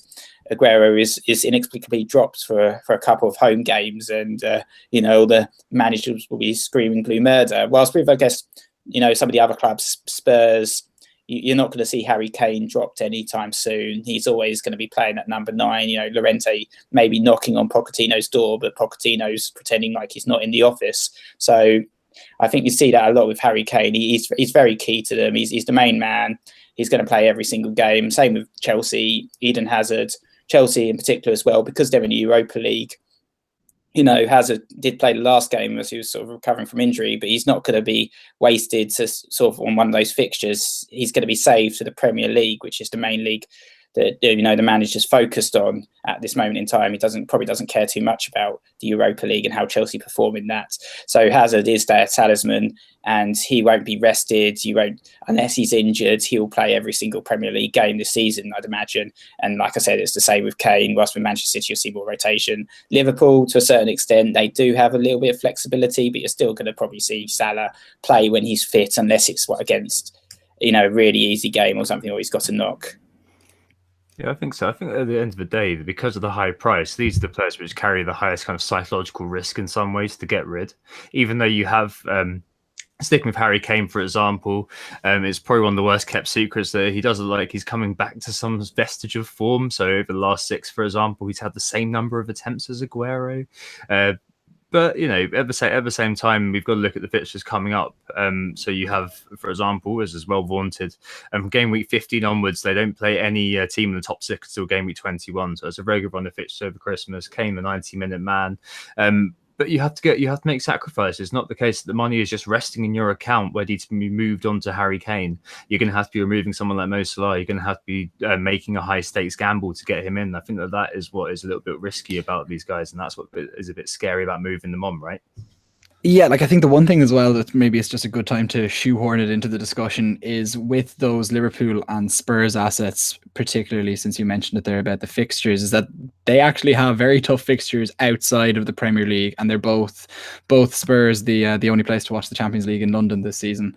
Aguero is inexplicably dropped for a couple of home games and, all the managers will be screaming blue murder. Whilst with, I guess, some of the other clubs, Spurs, you're not going to see Harry Kane dropped anytime soon. He's always going to be playing at number 9. Llorente maybe knocking on Pochettino's door, but Pochettino's pretending like he's not in the office. So I think you see that a lot with Harry Kane. He's very key to them. He's the main man. He's going to play every single game. Same with Chelsea. Eden Hazard Chelsea in particular as well, because they're in the Europa League. You know, Hazard did play the last game as he was sort of recovering from injury, but he's not going to be wasted to sort of on one of those fixtures. He's going to be saved to the Premier League, which is the main league that, you know, the manager's focused on at this moment in time. He probably doesn't care too much about the Europa League and how Chelsea perform in that. So Hazard is their talisman, and he won't be rested. You won't, unless he's injured, he'll play every single Premier League game this season, I'd imagine. And like I said, it's the same with Kane. Whilst with Manchester City, you'll see more rotation. Liverpool, to a certain extent, they do have a little bit of flexibility, but you're still going to probably see Salah play when he's fit, unless it's against, you know, a really easy game or something, or he's got a knock. Yeah, I think so. I think at the end of the day, because of the high price, these are the players which carry the highest kind of psychological risk in some ways to get rid. Even though you have, sticking with Harry Kane, for example, it's probably one of the worst kept secrets that he doesn't like. He's coming back to some vestige of form. So over the last 6, for example, he's had the same number of attempts as Aguero. But, you know, at the same time, we've got to look at the fixtures coming up. So you have, for example, as is well vaunted, game week 15 onwards, they don't play any team in the top 6 until game week 21. So it's a very good run of fixtures over Christmas. Kane, the 90-minute man. But you have to make sacrifices. It's not the case that the money is just resting in your account ready to be moved on to Harry Kane. You're going to have to be removing someone like Mo Salah. You're going to have to be making a high stakes gamble to get him in. I think that is what is a little bit risky about these guys, and that's what is a bit scary about moving them on, right? Yeah, like I think the one thing as well that maybe it's just a good time to shoehorn it into the discussion is with those Liverpool and Spurs assets, particularly since you mentioned it there about the fixtures, is that they actually have very tough fixtures outside of the Premier League, and they're both Spurs the only place to watch the Champions League in London this season.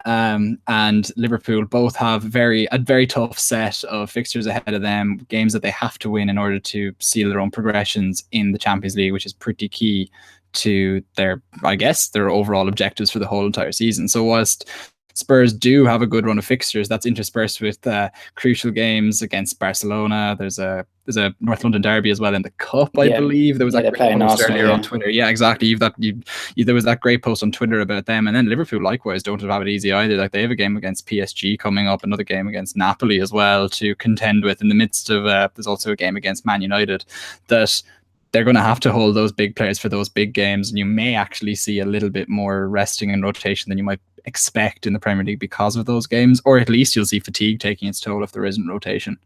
And Liverpool both have a very tough set of fixtures ahead of them, games that they have to win in order to seal their own progressions in the Champions League, which is pretty key to their overall objectives for the whole entire season. So whilst Spurs do have a good run of fixtures, that's interspersed with crucial games against Barcelona. There's a North London derby as well in the cup, I believe. There was that great post earlier on Twitter. Yeah, exactly. There was that great post on Twitter about them, and then Liverpool likewise don't have it easy either. Like they have a game against PSG coming up, another game against Napoli as well to contend with. In the midst of there's also a game against Man United that they're going to have to hold those big players for those big games, and you may actually see a little bit more resting and rotation than you might expect in the Premier League because of those games, or at least you'll see fatigue taking its toll if there isn't rotation.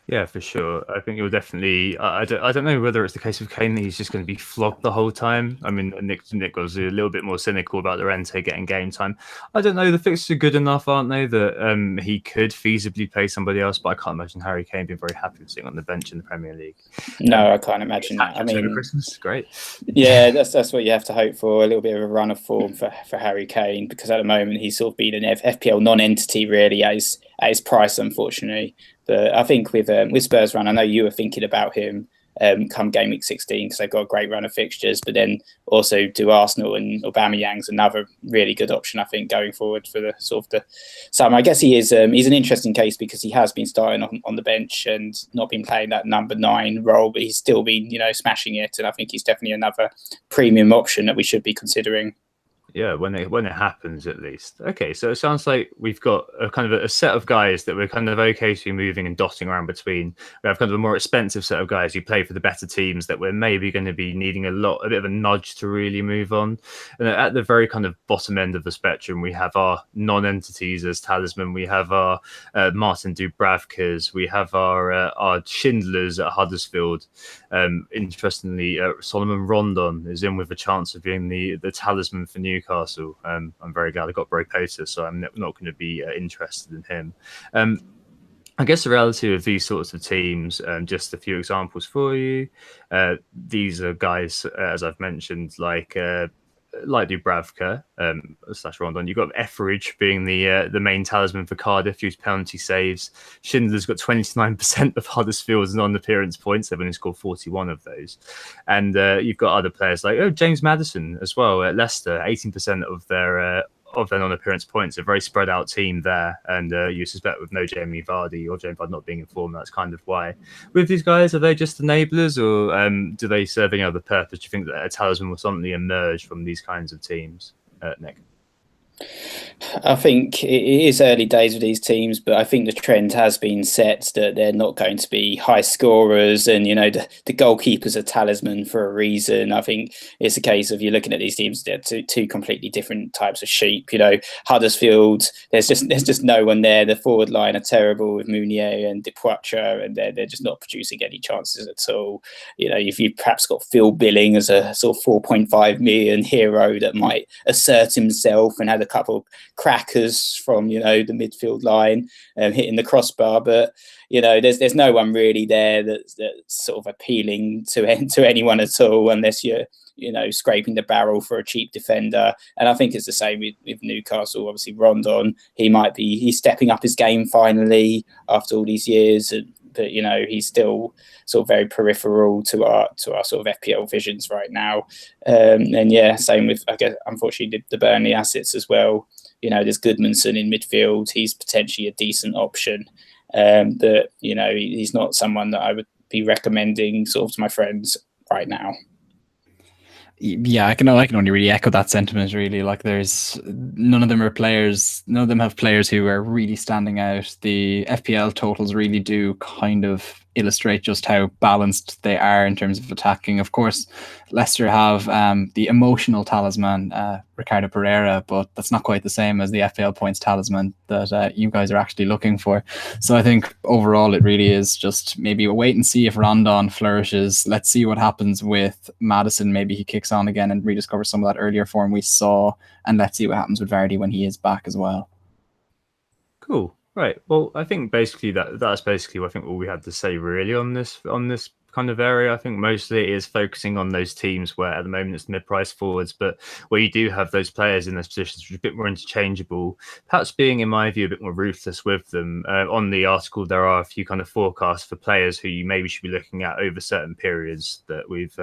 Yeah, for sure. I think it will definitely. I don't know whether it's the case with Kane that he's just going to be flogged the whole time. I mean, Nick was a little bit more cynical about Llorente getting game time. I don't know. The fixtures are good enough, aren't they, that he could feasibly play somebody else? But I can't imagine Harry Kane being very happy with sitting on the bench in the Premier League. No, I can't imagine that. I mean, Christmas, great. Yeah, that's what you have to hope for—a little bit of a run of form for Harry Kane, because at the moment he's sort of been an FPL non-entity really at his price, unfortunately. But I think with Spurs run, I know you were thinking about him come game week 16 because they've got a great run of fixtures, but then also do Arsenal, and Aubameyang's another really good option, I think, going forward for the sort of the summer. I guess he's an interesting case because he has been starting on the bench and not been playing that number 9 role, but he's still been, you know, smashing it, and I think he's definitely another premium option that we should be considering. Yeah, when it happens, at least. Okay, so it sounds like we've got a kind of a set of guys that we're kind of okay to be moving and dotting around between. We have kind of a more expensive set of guys who play for the better teams that we're maybe going to be needing a bit of a nudge to really move on. And at the very kind of bottom end of the spectrum, we have our non-entities as Talisman. We have our Martin Dubravkas. We have our Schindlers at Huddersfield. Interestingly, Solomon Rondon is in with a chance of being the Talisman for Newcastle. I'm very glad I got Bro Poster, so I'm not going to be interested in him. I guess the reality of these sorts of teams, just a few examples for you. These are guys, as I've mentioned, like Dubravka / Rondon. You've got Etheridge being the main talisman for Cardiff, whose penalty saves. Schindler's got 29% of Huddersfield's non-appearance points. They've only scored 41 of those. And you've got other players like James Maddison as well at Leicester, 18% of their non-appearance points. A very spread out team there, and you suspect with no Jamie Vardy or Jamie Vardy not being informed, that's kind of why. With these guys, are they just enablers, or do they serve any other purpose? Do you think that a talisman will suddenly emerge from these kinds of teams, Nick? I think it is early days with these teams, but I think the trend has been set that they're not going to be high scorers, and the goalkeepers are talisman for a reason. I think it's a case of you're looking at these teams; they're two completely different types of sheep. Huddersfield, there's just no one there. The forward line are terrible with Mounier and Depoitre, and they're just not producing any chances at all. If you perhaps got Phil Billing as a sort of 4.5 million hero that might assert himself and had a couple crackers from the midfield line hitting the crossbar, but there's no one really there that's sort of appealing to anyone at all, unless you're scraping the barrel for a cheap defender. And I think it's the same with Newcastle. Obviously Rondon, he's stepping up his game finally after all these years, but he's still sort of very peripheral to our sort of FPL visions right now. And yeah, same with, I guess, unfortunately the Burnley assets as well. There's Goodmanson in midfield. He's potentially a decent option, but he's not someone that I would be recommending sort of to my friends right now. Yeah, I can only really echo that sentiment. Really, like there's none of them have players who are really standing out. The FPL totals really do kind of illustrate just how balanced they are in terms of attacking. Of course, Leicester have the emotional talisman, Ricardo Pereira, but that's not quite the same as the FPL points talisman that you guys are actually looking for. So I think overall it really is just maybe a wait and see if Rondon flourishes. Let's see what happens with Maddison. Maybe he kicks on again and rediscovers some of that earlier form we saw, and let's see what happens with Vardy when he is back as well. Cool. Right. Well, I think basically that's basically I think all we had to say really on this kind of area. I think mostly it is focusing on those teams where at the moment it's mid-price forwards, but where you do have those players in those positions which are a bit more interchangeable, perhaps being, in my view, a bit more ruthless with them. On the article, there are a few kind of forecasts for players who you maybe should be looking at over certain periods that we've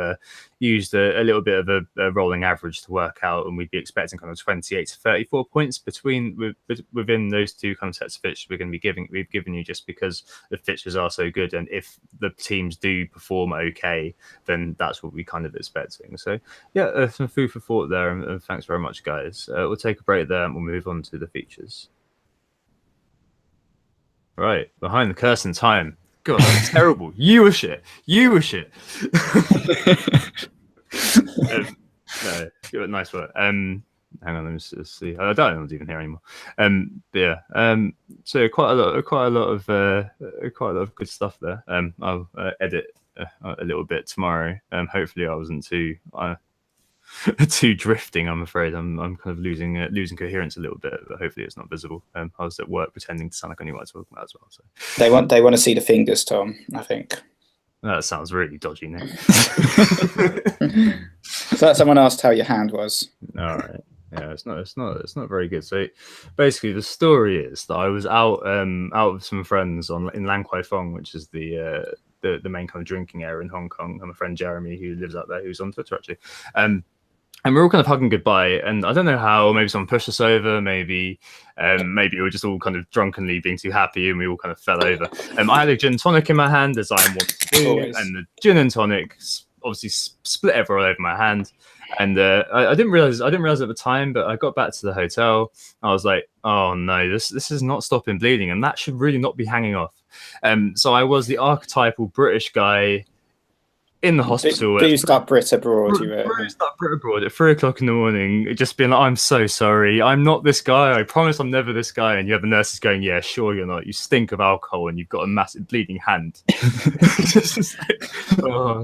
used a little bit of a rolling average to work out, and we'd be expecting kind of 28 to 34 points within those two kind of sets of fixtures we've given you, just because the fixtures are so good, and if the teams do perform okay, then that's what we kind of expecting. So yeah, some food for thought there, and thanks very much, guys. We'll take a break there and we'll move on to the features. Right, behind the curtain time. God, that's terrible. You were shit. No, nice work. Hang on, let me just see. I don't know what's even here anymore. So quite a lot of good stuff there. I'll edit a little bit tomorrow. Hopefully I wasn't too drifting. I'm afraid I'm kind of losing coherence a little bit, but hopefully it's not visible. I was at work pretending to sound like I knew what I was talking about as well. So they want to see the fingers, Tom, I think. That sounds really dodgy, Nick. So someone asked how your hand was. All right. Yeah, it's not very good. So basically the story is that I was out with some friends in Lan Kwai Fong, which is the main kind of drinking area in Hong Kong. And my friend Jeremy, who lives out there, who's on Twitter actually. And we're all kind of hugging goodbye, and I don't know how. Maybe someone pushed us over. Maybe we were just all kind of drunkenly being too happy, and we all kind of fell over. I had a gin and tonic in my hand, as I want to do, Always. And the gin and tonic obviously split everywhere over my hand. And I didn't realize at the time, but I got back to the hotel. I was like, "Oh no, this is not stopping bleeding, and that should really not be hanging off." So I was the archetypal British guy in the hospital. Boozed up Brit abroad, Bruised up Brit abroad at 3 o'clock in the morning, just being like, "I'm so sorry. I'm not this guy. I promise I'm never this guy." And you have the nurses going, "Yeah, sure you're not. You stink of alcohol and you've got a massive bleeding hand."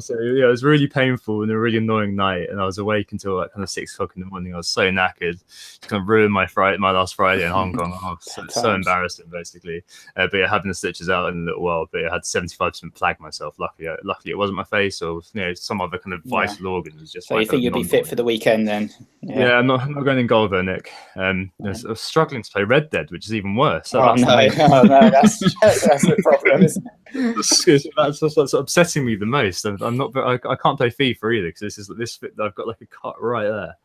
So yeah, it was really painful and a really annoying night. And I was awake until like kind of 6 o'clock in the morning. I was so knackered. Just kind of ruined my last Friday in Hong Kong. Oh, so embarrassing, basically. But yeah, having the stitches out in a little while. But I had 75% plague myself. Luckily it wasned my face or some other kind of vital organ. Was just. So you think you'll be fit for the weekend then? Yeah, I'm not going in goal though, Nick. I was struggling to play Red Dead, which is even worse. So no, that's the problem, isn't it? That's what's upsetting me the most. I can't play FIFA either because this I've got like a cut right there.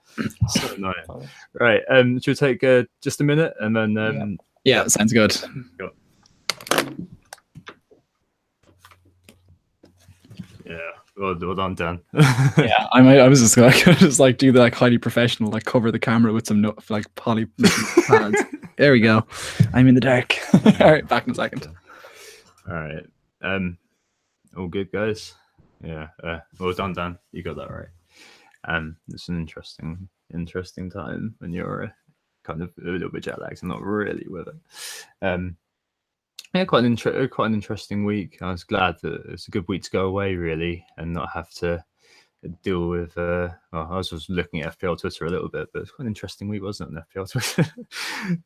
So annoying. Right, should we take just a minute and then? Yeah, sounds good. Yeah, Well done, Dan. Yeah, I was just gonna just like do the like highly professional, like cover the camera with some like poly pads. There we go. I'm in the dark. All right, back in a second. All right. All good, guys. Yeah. Well done, Dan. You got that right. It's an interesting time when you're kind of a little bit jet lagged and not really with it. Yeah, quite an interesting week. I was glad that it's a good week to go away, really, and not have to deal with. Well, I was just looking at FPL Twitter a little bit, but it's quite an interesting week, wasn't it? On FPL Twitter.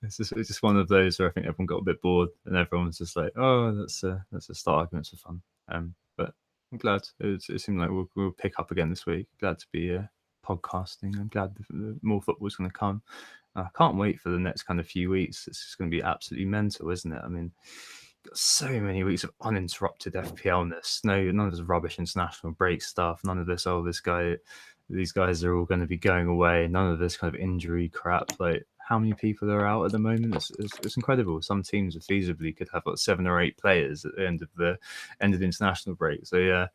It's just one of those where I think everyone got a bit bored, and everyone was just like, "Oh, let's start arguments for fun." But I'm glad it seemed like we'll pick up again this week. Glad to be podcasting. I'm glad the more football's going to come. I can't wait for the next kind of few weeks. It's just going to be absolutely mental, isn't it? I mean, got so many weeks of uninterrupted FPL-ness. None of this rubbish international break stuff. None of this, these guys are all going to be going away. None of this kind of injury crap. Like, how many people are out at the moment? It's incredible. Some teams feasibly could have like 7 or 8 players at the end of the international break. So yeah.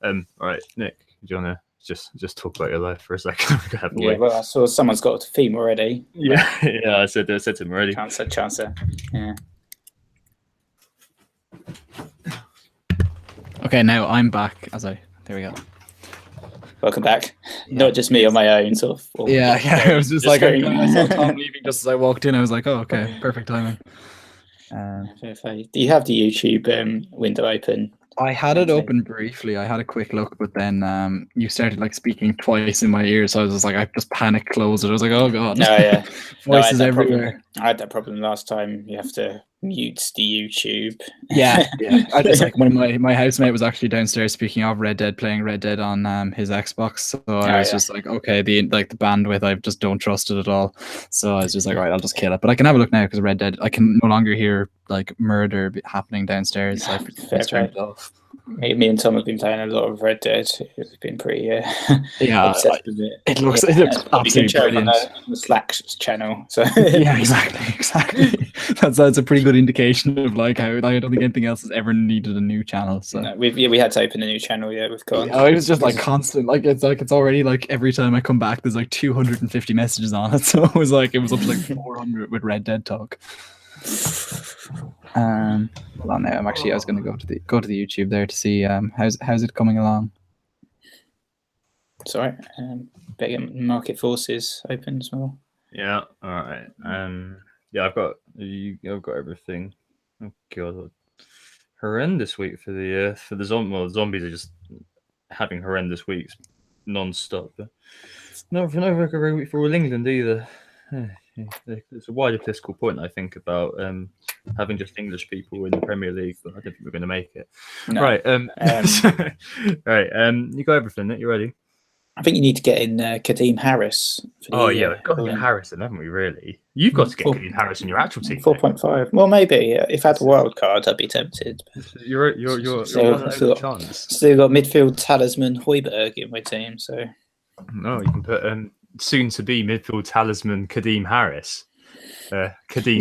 All right, Nick, do you want to just talk about your life for a second? Yeah, well, I saw someone's got a theme already. Yeah, I said to him already. Chancer. Yeah. Okay, now I'm back. There we go. Welcome back. Yeah. Not just me on my own, sort of. Yeah. I was just like, I saw Tom leaving just as I walked in. I was like, oh, okay, perfect timing. Do you have the YouTube window open? I had it open briefly. I had a quick look, but then you started like speaking twice in my ear, so I was just like, I just panic closed it. I was like, oh god, no, yeah, voices everywhere. I had that problem last time. You have to mute the YouTube. Yeah. I just like when my housemate was actually downstairs speaking of Red Dead, playing Red Dead on his Xbox. So I was just like, okay, the bandwidth, I just don't trust it at all. So I was just like, right, I'll just kill it. But I can have a look now because Red Dead, I can no longer hear like murder happening downstairs. Like it's turned off. Me and Tom have been playing a lot of Red Dead. It's been pretty obsessed with it. It looks absolutely brilliant. On the Slack channel. So yeah, exactly. That's a pretty good indication of like how I don't think anything else has ever needed a new channel. So no, we had to open a new channel. We've got. Yeah, it was just like constant. Like it's already like every time I come back, there's like 250 messages on it. So it was up to like 400 with Red Dead talk. Hold on now. I was going to go to the YouTube there to see how's it coming along. Sorry, better get Market Forces open as well. Yeah. All right. Yeah, I've got everything. Oh god, horrendous week for the zombies. Well, the zombies are just having horrendous weeks non-stop. But not a great week for all England either. There's a wider political point, I think, about having just English people in the Premier League, but I don't think we're going to make it. No. Right. Right. You got everything. You ready? I think you need to get in Kadeem Harris. We've got to get Harris in, haven't we, really? You've got to get Kadeem Harris in your actual team. 4.5. Well, maybe. If I had a wild card, I'd be tempted. You're still got midfield Talisman Højbjerg in my team, so... No, you can put soon to be midfield talisman Kadeem Harris. Kadeem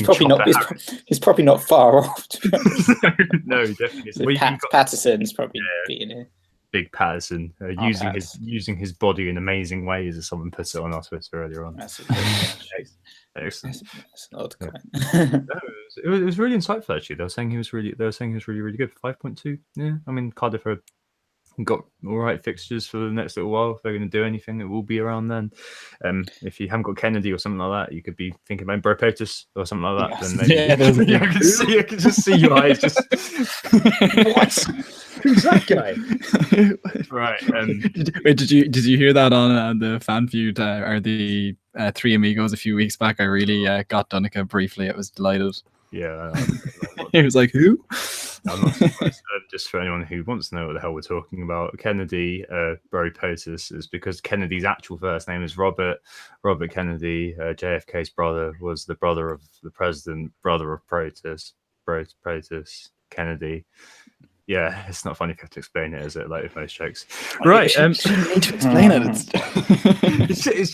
he's probably not far off, to be honest. No, definitely. Patterson's probably beating it. Big Patterson using his body in amazing ways, as someone put it on our Twitter earlier on. That's excellent. That's an odd comment. It was really insightful actually. They were saying he was really good. 5.2. Yeah, I mean Cardiff have got all right fixtures for the next little while. If they're going to do anything, it will be around then. If you haven't got Kennedy or something like that, you could be thinking about Bro Potus or something like that. Yes. Then maybe I can just see your eyes just what? Who's that guy? Right. Did you hear that on the fan feud or the Three Amigos a few weeks back? I really got Dunica briefly. I was delighted. Yeah. He was like, who? I'm not surprised. Just for anyone who wants to know what the hell we're talking about, Kennedy, Bro Potus, is because Kennedy's actual first name is Robert Kennedy. JFK's brother was the brother of the president, brother of Protus, Kennedy. Yeah, it's not funny if you have to explain it, is it? Like with most jokes, right? You shouldn't need to explain it.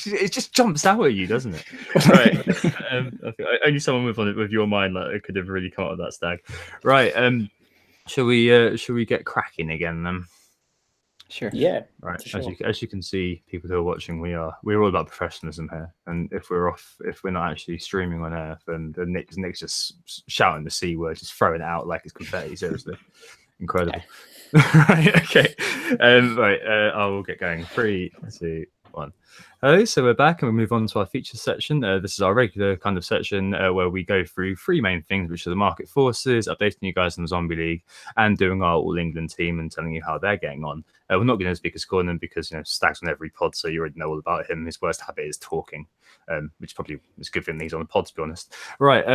It just jumps out at you, doesn't it? Right. I think only someone with your mind like could have really come up with that stag. Right. Shall we get cracking again then? Sure. Yeah, Right. for sure. As you can see, people who are watching, we're all about professionalism here. And if we're not actually streaming on air, then Nick's just shouting the C word, just throwing it out like it's confetti. Seriously, incredible. Right. Okay. Right. I will get going. 3, 2, 1. So we're back and we move on to our features section. This is our regular kind of section where we go through 3 main things, which are the market forces, updating you guys on the Zombie League, and doing our All England team and telling you how they're getting on. We're not going to Speaker's Corner because Stag's on every pod, so you already know all about him. His worst habit is talking, which probably is good thing he's on the pod, to be honest. Right.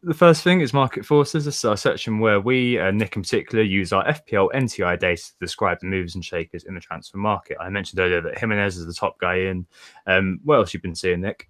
The first thing is market forces. This is our section where we, Nick in particular, use our FPL NTI data to describe the movers and shakers in the transfer market. I mentioned earlier that Jimenez is the top guy in. What else you been seeing, Nick?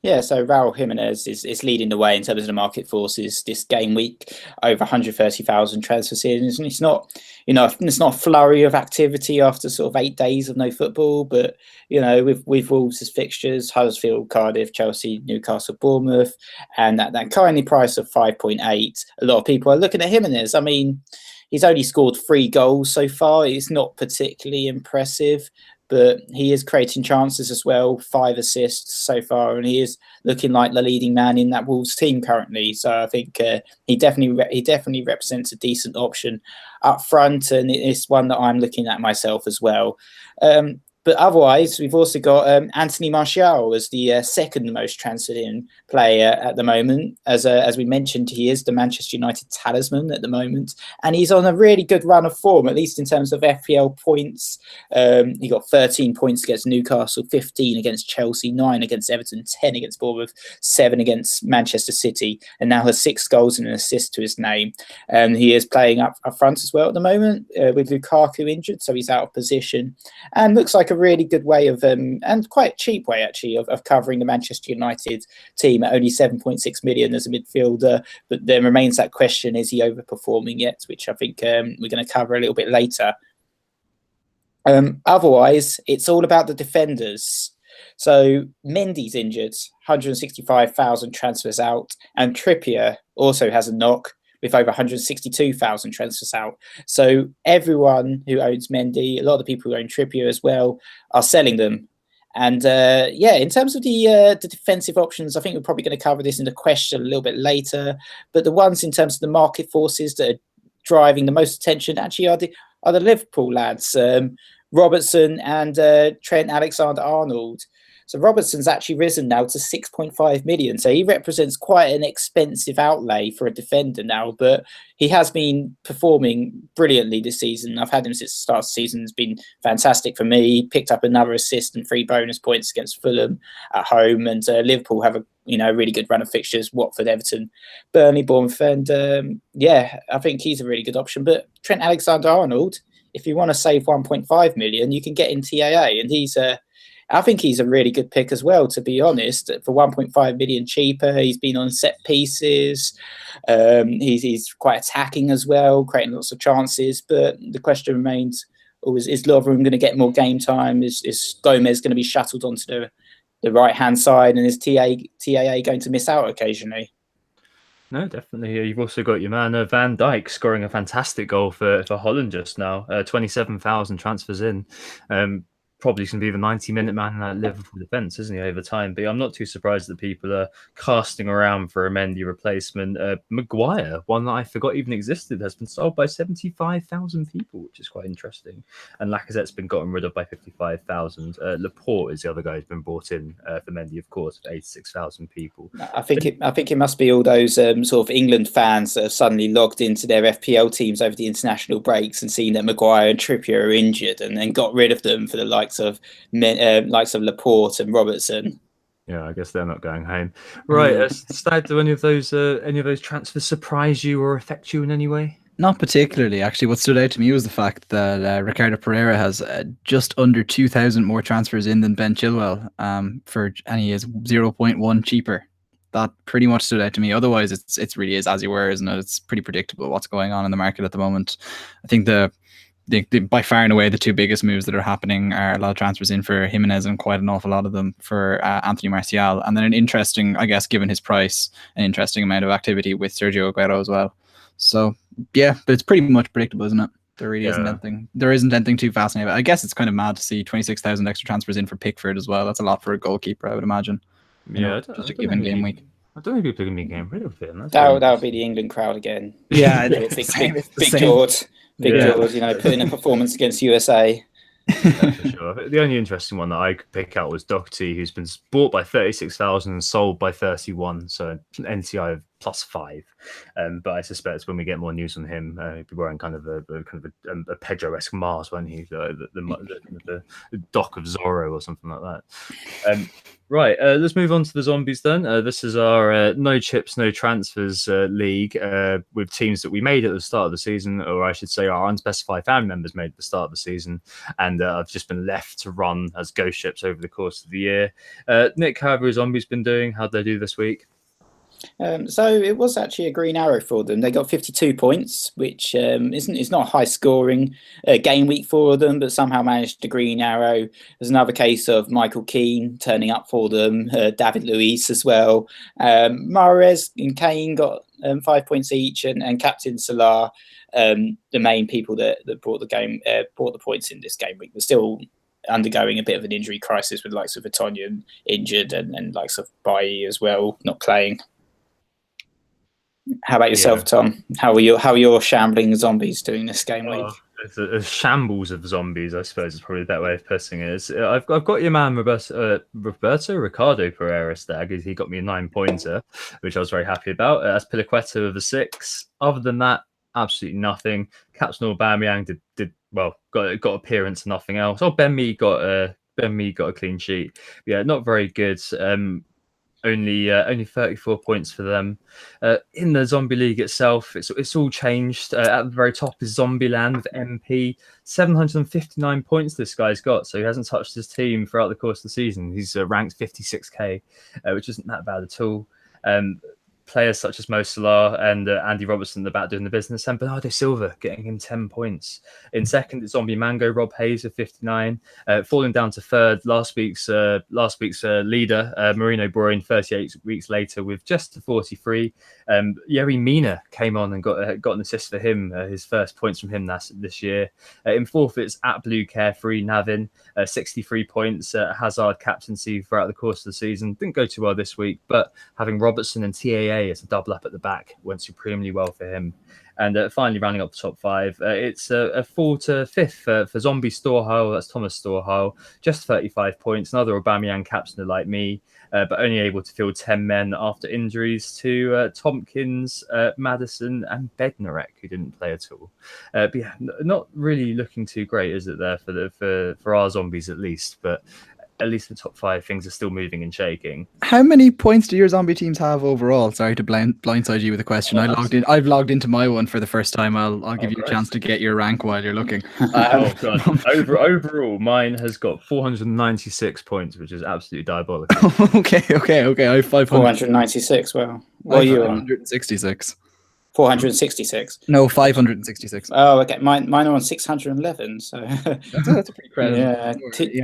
Yeah, so Raul Jimenez is leading the way in terms of the market forces this game week, over 130,000 transfers in. And it's not, it's not a flurry of activity after sort of 8 days of no football, but with Wolves' fixtures, Huddersfield, Cardiff, Chelsea, Newcastle, Bournemouth, and that kindly price of 5.8, a lot of people are looking at Jimenez. I mean, he's only scored 3 goals so far. It's not particularly impressive, but he is creating chances as well, 5 assists so far, and he is looking like the leading man in that Wolves team currently. So I think he definitely represents a decent option up front, and it's one that I'm looking at myself as well. But otherwise, we've also got Anthony Martial as the second most transferred in player at the moment. As we mentioned, he is the Manchester United talisman at the moment, and he's on a really good run of form, at least in terms of FPL points. He got 13 points against Newcastle, 15 against Chelsea, 9 against Everton, 10 against Bournemouth, 7 against Manchester City, and now has 6 goals and an assist to his name. He is playing up front as well at the moment with Lukaku injured, so he's out of position, and looks like a really good way of, and quite cheap way actually, of covering the Manchester United team at only 7.6 million as a midfielder. But there remains that question, is he overperforming yet? Which I think we're going to cover a little bit later. Otherwise, it's all about the defenders. So Mendy's injured, 165,000 transfers out, and Trippier also has a knock with over 162,000 transfers out. So everyone who owns Mendy, a lot of the people who own Trippier as well, are selling them. And in terms of the defensive options, I think we're probably going to cover this in the question a little bit later. But the ones in terms of the market forces that are driving the most attention actually are the Liverpool lads, Robertson and Trent Alexander-Arnold. So Robertson's actually risen now to 6.5 million. So he represents quite an expensive outlay for a defender now, but he has been performing brilliantly this season. I've had him since the start of the season. It's been fantastic for me. He picked up another assist and 3 bonus points against Fulham at home. And Liverpool have a really good run of fixtures, Watford, Everton, Burnley, Bournemouth. And I think he's a really good option. But Trent Alexander-Arnold, if you want to save 1.5 million, you can get in TAA. And I think he's a really good pick as well, to be honest. For 1.5 million cheaper, he's been on set pieces. He's quite attacking as well, creating lots of chances. But the question remains, is Lovren going to get more game time? Is Gomez going to be shuttled onto the right-hand side? And is TAA going to miss out occasionally? No, definitely. You've also got your man Van Dijk scoring a fantastic goal for Holland just now. 27,000 transfers in. Probably going to be the 90-minute man in that Liverpool defence, isn't he, over time? But I'm not too surprised that people are casting around for a Mendy replacement. Maguire, one that I forgot even existed, has been sold by 75,000 people, which is quite interesting. And Lacazette's been gotten rid of by 55,000. Laporte is the other guy who's been brought in for Mendy, of course, for 86,000 people. I think it must be all those sort of England fans that have suddenly logged into their FPL teams over the international breaks and seen that Maguire and Trippier are injured, and then got rid of them for the likes of Laporte and Robertson. Yeah, I guess they're not going home. Right, Stag, do any of those transfers surprise you or affect you in any way? Not particularly, actually. What stood out to me was the fact that Ricardo Pereira has just under 2,000 more transfers in than Ben Chilwell, and he is 0.1 cheaper. That pretty much stood out to me. Otherwise, it's really is as you were, isn't it? It's pretty predictable what's going on in the market at the moment. I think the by far and away the 2 biggest moves that are happening are a lot of transfers in for Jimenez and quite an awful lot of them for Anthony Martial. And then an interesting, I guess, given his price, an interesting amount of activity with Sergio Aguero as well. So, yeah, but it's pretty much predictable, isn't it? There really isn't anything. There isn't anything too fascinating. But I guess it's kind of mad to see 26,000 extra transfers in for Pickford as well. That's a lot for a goalkeeper, I would imagine. Just a given game week. I don't think people are going to be getting rid of him. That would be the England crowd again. Yeah, big George, George. Putting a performance against USA. Yeah, for sure. The only interesting one that I could pick out was Doherty, who's been bought by 36,000 and sold by 31, so an NCI of +5. But I suspect when we get more news on him, he'll be wearing kind of a Pedro-esque mask, won't he? The Dock of Zorro or something like that. Right, let's move on to the zombies then. This is our no chips, no transfers league with teams that we made at the start of the season, or I should say our unspecified family members made at the start of the season, and I've just been left to run as ghost ships over the course of the year. Nick, how have your zombies been doing? How'd they do this week? So it was actually a green arrow for them. They got 52 points, which it's not a high scoring game week for them, but somehow managed the green arrow. There's another case of Michael Keane turning up for them, David Luiz as well. Mahrez and Kane got 5 points each, and Captain Salah, the main people that brought the points in this game week, were still undergoing a bit of an injury crisis with likes of Vertonghen injured and likes of Bailly as well not playing. How about yourself, Tom? How are your shambling zombies doing this game week? It's a shambles of zombies, I suppose, is probably that way of putting it. I've got your man Ricardo Pereira Stag. He got me a 9-pointer, which I was very happy about. Azpilicueta with a 6. Other than that, absolutely nothing. Captain Aubameyang did well, got appearance, nothing else. Ben Mee got a clean sheet. Yeah, not very good. Only 34 points for them. In the zombie league itself, it's all changed. At the very top is Zombieland with MP, 759 points this guy's got, so he hasn't touched his team throughout the course of the season. He's ranked 56k, which isn't that bad at all. Players such as Mo Salah and Andy Robertson in the back doing the business, and Bernardo Silva getting him 10 points. In second, it's Zombie Mango, Rob Hayes with 59. Falling down to third, last week's leader, Marino Broin, 38 weeks later with just 43. Yerry Mina came on and got an assist for him, his first points from him this year. In fourth, it's at Blue Carefree, Navin, 63 points. Hazard captaincy throughout the course of the season. Didn't go too well this week, but having Robertson and TAA as a double up at the back went supremely well for him. And finally, rounding up the top 5, it's a 4 to 5th for Zombie Storheil. That's Thomas Storheil, just 35 points. Another Aubameyang captainer like me, but only able to field 10 men after injuries to Tompkins, Madison, and Bednarek, who didn't play at all. But yeah, not really looking too great, is it there for our zombies at least? But at least the top 5 things are still moving and shaking. How many points do your zombie teams have overall? Sorry to blindside you with a question. I've logged into my one for the first time. I'll give you a chance to get your rank while you're looking. Oh god! Overall, mine has got 496 points, which is absolutely diabolical. Okay. I have 496. Well, what are you on? 166. 466. No, 566. Oh, okay. Mine are on 611. So that's a pretty credible. Yeah,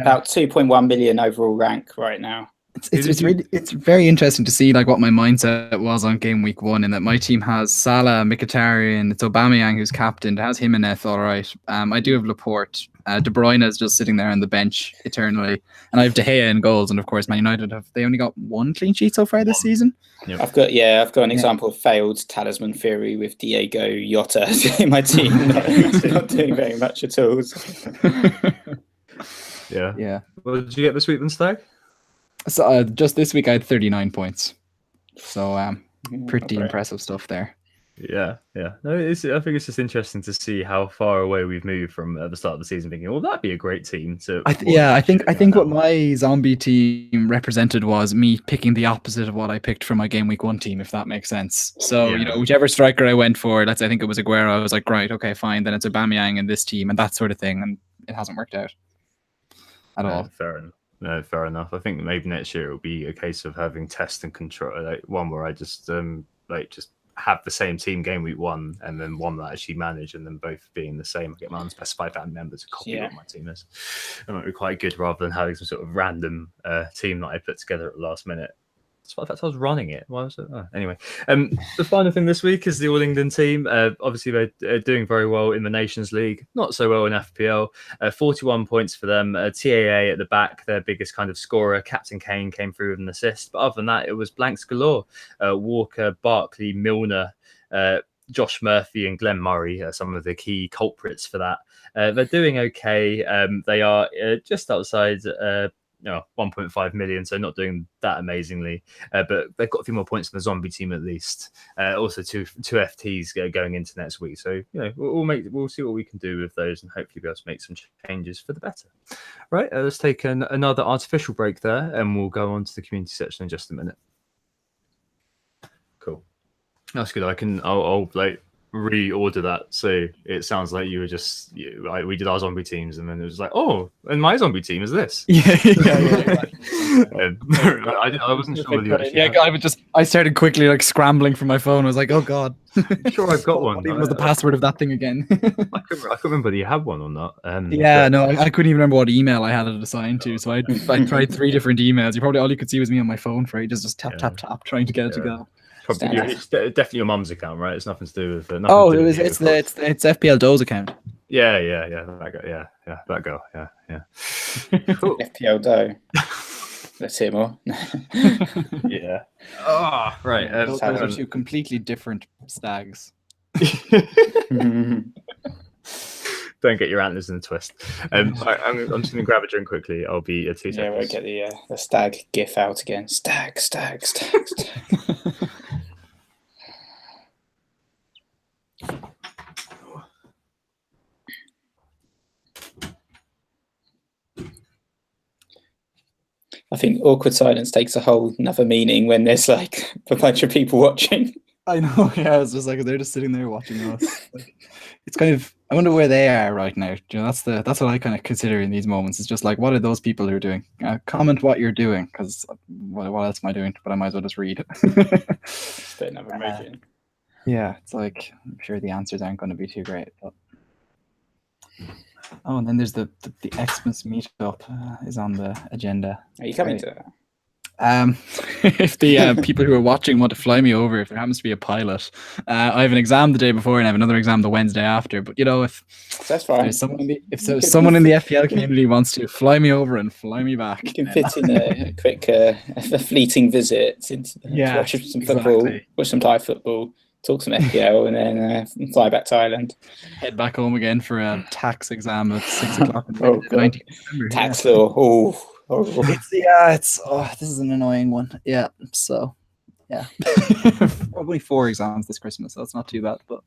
about 2.1 million overall rank right now. It's very interesting to see like what my mindset was on game week 1, in that my team has Salah, Mkhitaryan, it's Aubameyang who's captain, it has Jimenez all right. I do have Laporte. De Bruyne is just sitting there on the bench eternally, and I have De Gea in goals, and of course Man United they only got 1 clean sheet so far this season. Yep. I've got an example of failed talisman theory with Diego Jota in my team, not doing very much at all. Yeah. What did you get this week then, Stag? So just this week I had 39 points. So pretty impressive stuff there. Yeah. No, I think it's just interesting to see how far away we've moved from the start of the season. Thinking, well, that'd be a great team to. I think what my zombie team represented was me picking the opposite of what I picked for my game week 1 team, if that makes sense. So whichever striker I went for, I think it was Aguero. I was like, right, okay, fine. Then it's Aubameyang in this team and that sort of thing, and it hasn't worked out at all. Fair enough. No, fair enough. I think maybe next year it'll be a case of having test and control, like one where I just just have the same team game week 1, and then one that I actually manage, and then both being the same. I get my unspecified family members to copy what my team is. It might be quite good rather than having some sort of random team that I put together at the last minute. despite the fact I was running it. Why was it? Oh, anyway, the final thing this week is the All England team. Obviously, they're doing very well in the Nations League, not so well in FPL. 41 points for them. TAA at the back, their biggest kind of scorer. Captain Kane came through with an assist. But other than that, it was blanks galore. Walker, Barkley, Milner, Josh Murphy and Glenn Murray are some of the key culprits for that. They're doing okay. They are just outside 1.5 million, so not doing that amazingly. But they've got a few more points than the zombie team at least. Also, two FTs going into next week. So we'll see what we can do with those, and hopefully be able to make some changes for the better. Right, let's take another artificial break there, and we'll go on to the community section in just a minute. Cool. That's good. I'll like reorder that so it sounds like you were just we did our zombie teams and then it was like, oh, and my zombie team is this. Yeah. I wasn't sure whether you I started quickly like scrambling for my phone. I was like, oh god, I'm sure I've got one. What even was the password of that thing again? I couldn't remember whether you had one or not. I couldn't even remember what email I had it assigned to, so I tried 3 different emails. All you could see was me on my phone for ages, just tap trying to get it to go. It's definitely your mum's account, right? It's nothing to do with. It's FPL Doe's account. Yeah. That girl. That girl. Yeah. Cool. FPL Doe. Let's hear more. Yeah. Oh, right. Those are 2 completely different stags. Don't get your antlers in a twist. I'm just going to grab a drink quickly. I'll be 2 seconds. Yeah, we'll get the stag gif out again. Stag. I think awkward silence takes a whole another meaning when there's like a bunch of people watching. I know, yeah. It's just like they're just sitting there watching us. It's kind of, I wonder where they are right now. You know, that's what I kind of consider in these moments. It's just like, what are those people who are doing? Comment what you're doing, because what else am I doing? But I might as well just read. Yeah, it's like, I'm sure the answers aren't going to be too great. But... Oh, and then there's the Xmas meetup is on the agenda. Are you coming to that? If the people who are watching want to fly me over, if there happens to be a pilot, I have an exam the day before and I have another exam the Wednesday after. But if that's fine, someone in the FPL community wants to fly me over and fly me back, you can fit in a quick, a fleeting visit to watch some football, watch some Thai football, talk some FPL, and then fly back to Ireland. Head back home again for a tax exam at 6 o'clock. Tax law. This is an annoying one. Yeah, so yeah, probably 4 exams this Christmas, so it's not too bad. But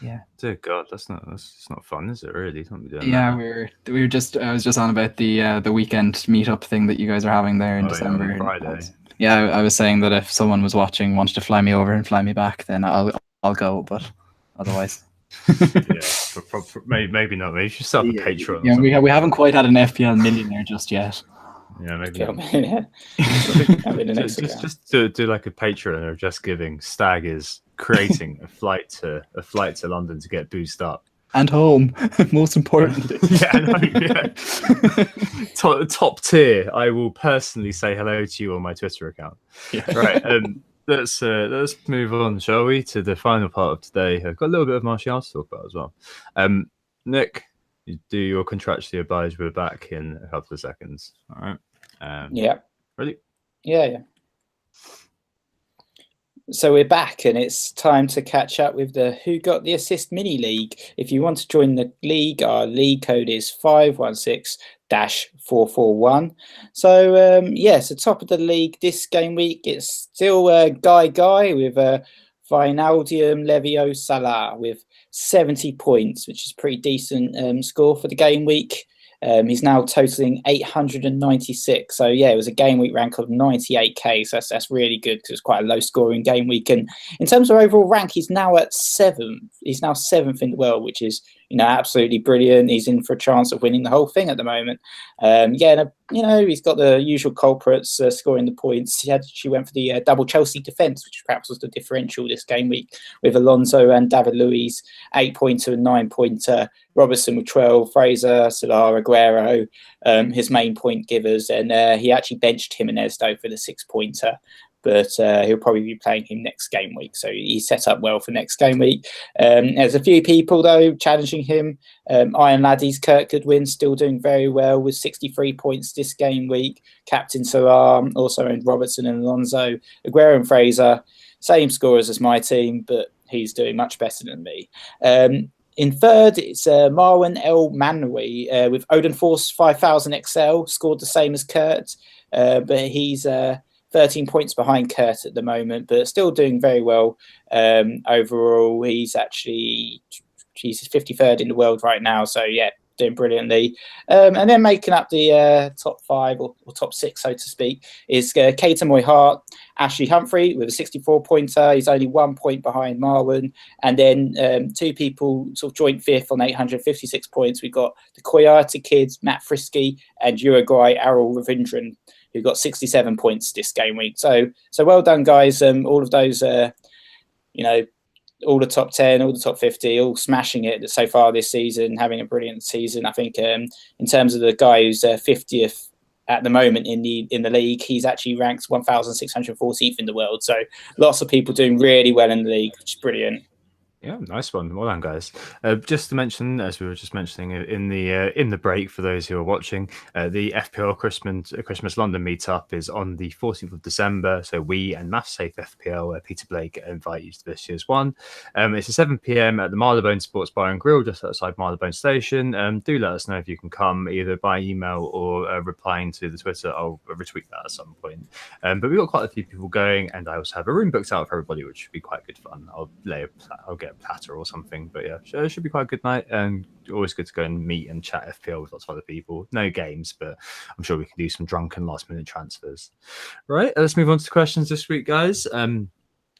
yeah, dear God, that's not fun, is it? Really? Don't be doing that. I was just on about the weekend meetup thing that you guys are having there in December. Yeah, Friday. I was saying that if someone was watching, wanted to fly me over and fly me back, then I'll go. But otherwise. Maybe not. Maybe you should start a Patreon. Yeah, we haven't quite had an FPL millionaire just yet. Yeah, maybe. Just to do like a Patreon of just giving. Stag is creating a flight to London to get boosted up and home. Most importantly. Top tier. I will personally say hello to you on my Twitter account. Yeah. Right. Let's move on, shall we, to the final part of today. I've got a little bit of Martial to talk about as well. Nick, you do your contractually obliged. We're back in a couple of seconds. All right. Yeah. Ready? Yeah. So we're back, and it's time to catch up with the Who Got the Assist mini league. If you want to join the league, our league code is 516-441. So so top of the league this game week, it's still Guy with Wijnaldum Levio Salah with 70 points, which is a pretty decent score for the game week. He's now totaling 896. So yeah, it was a game week rank of 98k. So that's really good because it's quite a low scoring game week. And in terms of overall rank, he's now at 7th. He's now 7th in the world, which is absolutely brilliant. He's in for a chance of winning the whole thing at the moment. He's got the usual culprits scoring the points. She went for the double Chelsea defence, which perhaps was the differential this game week, with Alonso and David Luiz, 8-pointer and 9-pointer. Robertson with 12, Fraser, Salah, Aguero, his main point givers. And he actually benched Jimenez, though, for the 6-pointer. But he'll probably be playing him next game week. So he's set up well for next game week. There's a few people, though, challenging him. Iron Laddie's Kurt Goodwin still doing very well with 63 points this game week. Captain Salah also owned Robertson and Alonso. Aguero and Fraser, same scorers as my team, but he's doing much better than me. In third, it's Marwan El Manoui with Odin Force 5000 XL, scored the same as Kurt, but he's 13 points behind Kurt at the moment, but still doing very well overall. He's 53rd in the world right now, so yeah, doing brilliantly. And then making up the top 5 or top 6, so to speak, is Keita Moyhart, Ashley Humphrey with a 64-pointer. He's only 1 point behind Marwan. And then 2 people sort of joint 5th on 856 points. We've got the Koyata kids, Matt Frisky, and Uruguay Errol Ravindran, who got 67 points this game week. So well done, guys. All of those, all the top 10, all the top 50, all smashing it so far this season, having a brilliant season. I think in terms of the guy who's 50th at the moment in the league, he's actually ranked 1,614th in the world. So lots of people doing really well in the league, which is brilliant. Yeah, nice one. Well done, guys. Just to mention, as we were just mentioning in the break, for those who are watching, the FPL Christmas London meetup is on the 14th of December. So we and MathSafe FPL, Peter Blake, invite you to this year's one. It's at 7 p.m. at the Marylebone Sports Bar and Grill, just outside Marylebone Station. Do let us know if you can come, either by email or replying to the Twitter. I'll retweet that at some point. But we've got quite a few people going, and I also have a room booked out for everybody, which should be quite good fun. I'll get a platter or something, but yeah, it should be quite a good night, and always good to go and meet and chat FPL with lots of other people. No games, but I'm sure we can do some drunken last minute transfers. Right, let's move on to the questions this week, guys.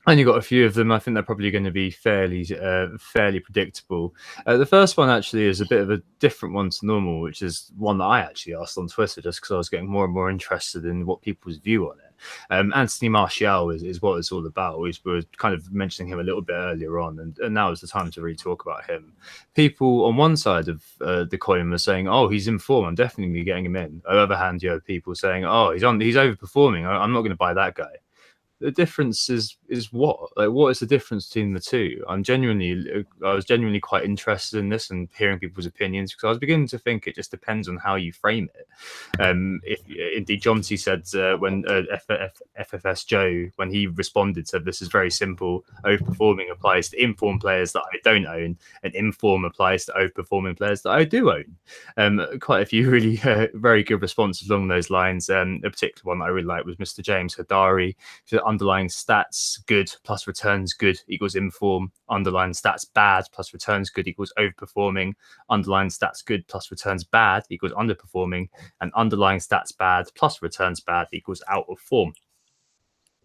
Only got a few of them. I think they're probably going to be fairly predictable. The first one actually is a bit of a different one to normal, which is one that I actually asked on Twitter just because I was getting more and more interested in what people's view on it. Anthony Martial is what it's all about. We were kind of mentioning him a little bit earlier on, and now is the time to really talk about him. People on one side of the coin were saying, "Oh, he's in form. I'm definitely getting him in." On the other hand, you have people saying, "Oh, he's overperforming. I'm not going to buy that guy." The difference is what? Like, what is the difference between the two? I was genuinely quite interested in this and hearing people's opinions, because I was beginning to think it just depends on how you frame it. If indeed, Jonty said when FFS Joe, when he responded, said this is very simple. Overperforming applies to informed players that I don't own, and inform applies to overperforming players that I do own. Quite a few really very good responses along those lines. A particular one that I really liked was Mr. James Hadari. Underlying stats good plus returns good equals inform. Underlying stats bad plus returns good equals overperforming. Underlying stats good plus returns bad equals underperforming. And underlying stats bad plus returns bad equals out of form.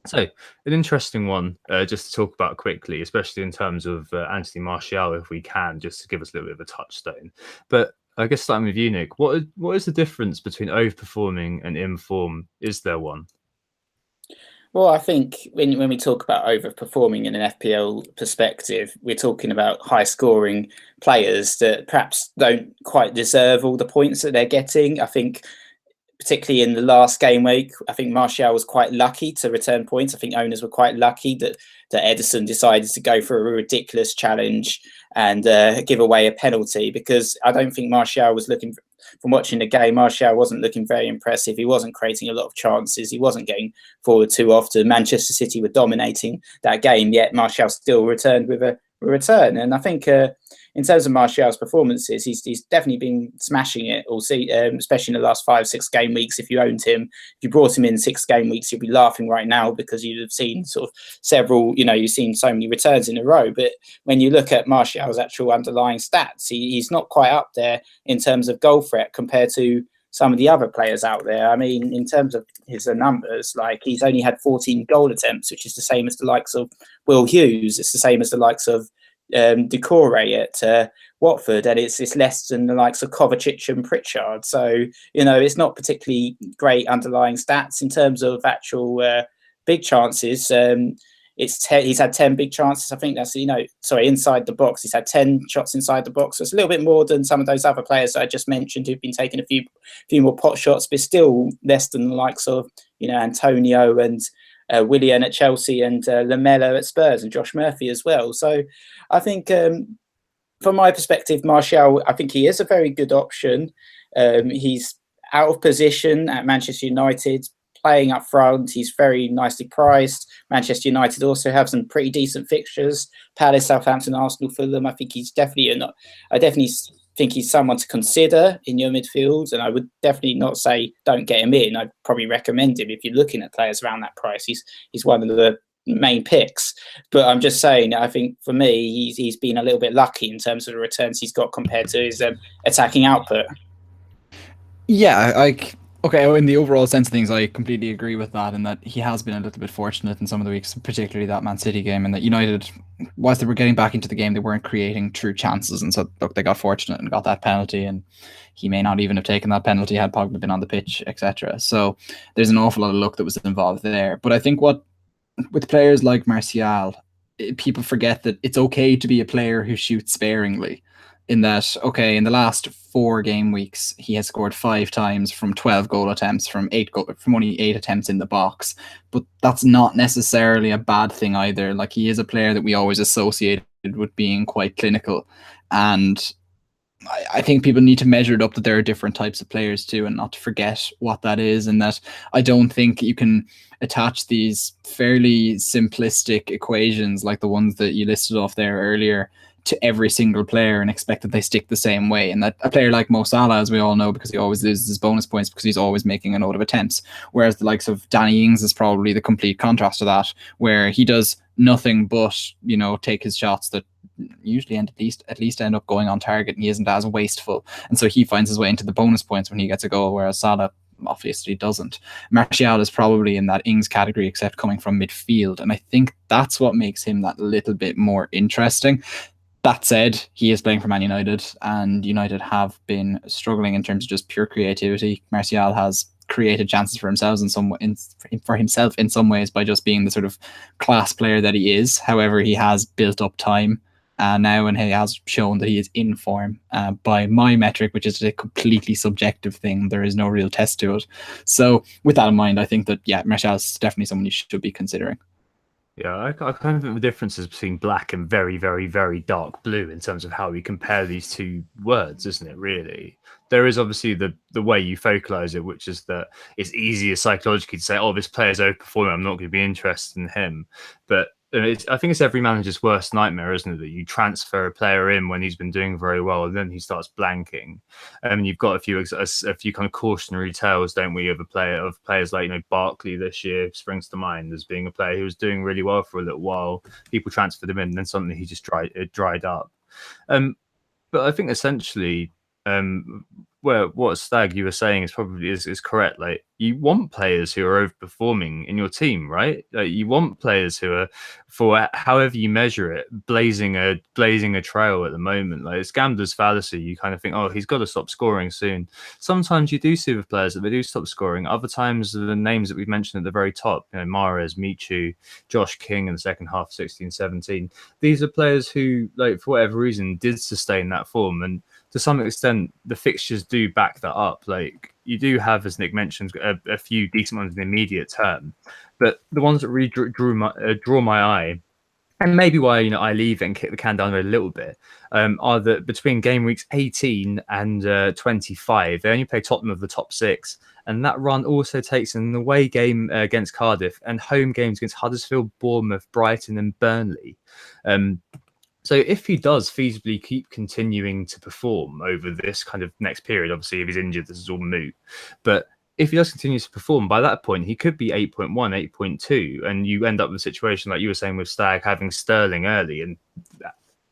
So an interesting one just to talk about quickly, especially in terms of Anthony Martial, if we can, just to give us a little bit of a touchstone. But I guess starting with you, Nick, what is the difference between overperforming and inform? Is there one? Well, I think when we talk about overperforming in an FPL perspective, we're talking about high-scoring players that perhaps don't quite deserve all the points that they're getting. I think particularly in the last game week, I think Martial was quite lucky to return points. I think owners were quite lucky that Edison decided to go for a ridiculous challenge and give away a penalty, because I don't think Martial was looking... From watching the game, Martial wasn't looking very impressive. He wasn't creating a lot of chances. He wasn't getting forward too often. Manchester City were dominating that game, yet Martial still returned with a return. And I think in terms of Martial's performances, he's definitely been smashing it all season, especially in the last 5-6 game weeks. If you owned him, if you brought him in 6 game weeks, you'd be laughing right now, because you'd have seen sort of several, you've seen so many returns in a row. But when you look at Martial's actual underlying stats, he's not quite up there in terms of goal threat compared to some of the other players out there. I mean, in terms of his numbers, like, he's only had 14 goal attempts, which is the same as the likes of Will Hughes. It's the same as the likes of Decore at Watford, and it's less than the likes of Kovacic and Pritchard. So, you know, it's not particularly great underlying stats in terms of actual big chances. He's had 10 big chances. I think that's, inside the box. He's had 10 shots inside the box. So it's a little bit more than some of those other players that I just mentioned who've been taking a few more pot shots, but still less than the likes of, Antonio and Willian at Chelsea and Lamela at Spurs and Josh Murphy as well. So I think from my perspective, Martial, I think he is a very good option. He's out of position at Manchester United, playing up front. He's very nicely priced. Manchester United also have some pretty decent fixtures: Palace, Southampton, Arsenal, Fulham. I think he's definitely I definitely think he's someone to consider in your midfield, and I would definitely not say don't get him in. I'd probably recommend him if you're looking at players around that price. He's one of the main picks, but I'm just saying, I think for me, he's been a little bit lucky in terms of the returns he's got compared to his attacking output. Yeah, okay, in the overall sense of things, I completely agree with that, and that he has been a little bit fortunate in some of the weeks, particularly that Man City game, and that United, whilst they were getting back into the game, they weren't creating true chances, and so look, they got fortunate and got that penalty, and he may not even have taken that penalty had Pogba been on the pitch, etc. So there's an awful lot of luck that was involved there. But I think with players like Martial, people forget that it's okay to be a player who shoots sparingly. In that, okay, in the last 4 game weeks, he has scored 5 times from 12 goal attempts, from only 8 attempts in the box. But that's not necessarily a bad thing either. Like, he is a player that we always associated with being quite clinical, and I think people need to measure it up that there are different types of players too, and not to forget what that is. And that I don't think you can attach these fairly simplistic equations like the ones that you listed off there earlier to every single player and expect that they stick the same way. And that a player like Mo Salah, as we all know, because he always loses his bonus points because he's always making a note of attempts, whereas the likes of Danny Ings is probably the complete contrast to that, where he does nothing but take his shots that usually at least end up going on target, and he isn't as wasteful, and so he finds his way into the bonus points when he gets a goal, whereas Salah obviously doesn't. Martial is probably in that Ings category, except coming from midfield, and I think that's what makes him that little bit more interesting. That said, he is playing for Man United, and United have been struggling in terms of just pure creativity. Martial has created chances for himself in some ways by just being the sort of class player that he is. However, he has built up time now, and he has shown that he is in form by my metric, which is a completely subjective thing. There is no real test to it. So with that in mind, I think that, Martial is definitely someone you should be considering. Yeah, I kind of think the differences between black and very, very, very dark blue in terms of how we compare these two words, isn't it, really? There is obviously the way you focalize it, which is that it's easier psychologically to say, oh, this player's overperforming, I'm not going to be interested in him. But I think it's every manager's worst nightmare, isn't it, that you transfer a player in when he's been doing very well and then he starts blanking. And you've got a few kind of cautionary tales, don't we, of players like Barkley this year springs to mind as being a player who was doing really well for a little while. People transferred him in, and then suddenly he just dried up. But I think essentially, what Stag you were saying is correct. Like, you want players who are overperforming in your team, right? Like, you want players who are, for however you measure it, blazing a trail at the moment. Like, it's gambler's fallacy. You kind of think, oh, he's got to stop scoring soon. Sometimes you do see with players that they do stop scoring. Other times, the names that we've mentioned at the very top, Mahrez, Michu, Josh King in the second half, 16-17. These are players who, like, for whatever reason, did sustain that form, and to some extent, the fixtures do back that up. Like, you do have, as Nick mentioned, a few decent ones in the immediate term, but the ones that really draw my eye, and maybe why I leave and kick the can down a little bit, are that between game weeks 18 and 25, they only play Tottenham of the top 6, and that run also takes in the away game against Cardiff and home games against Huddersfield, Bournemouth, Brighton, and Burnley. So if he does feasibly keep continuing to perform over this kind of next period, obviously if he's injured, this is all moot. But if he does continue to perform, by that point, he could be 8.1, 8.2, and you end up with a situation like you were saying with Stag, having Sterling early and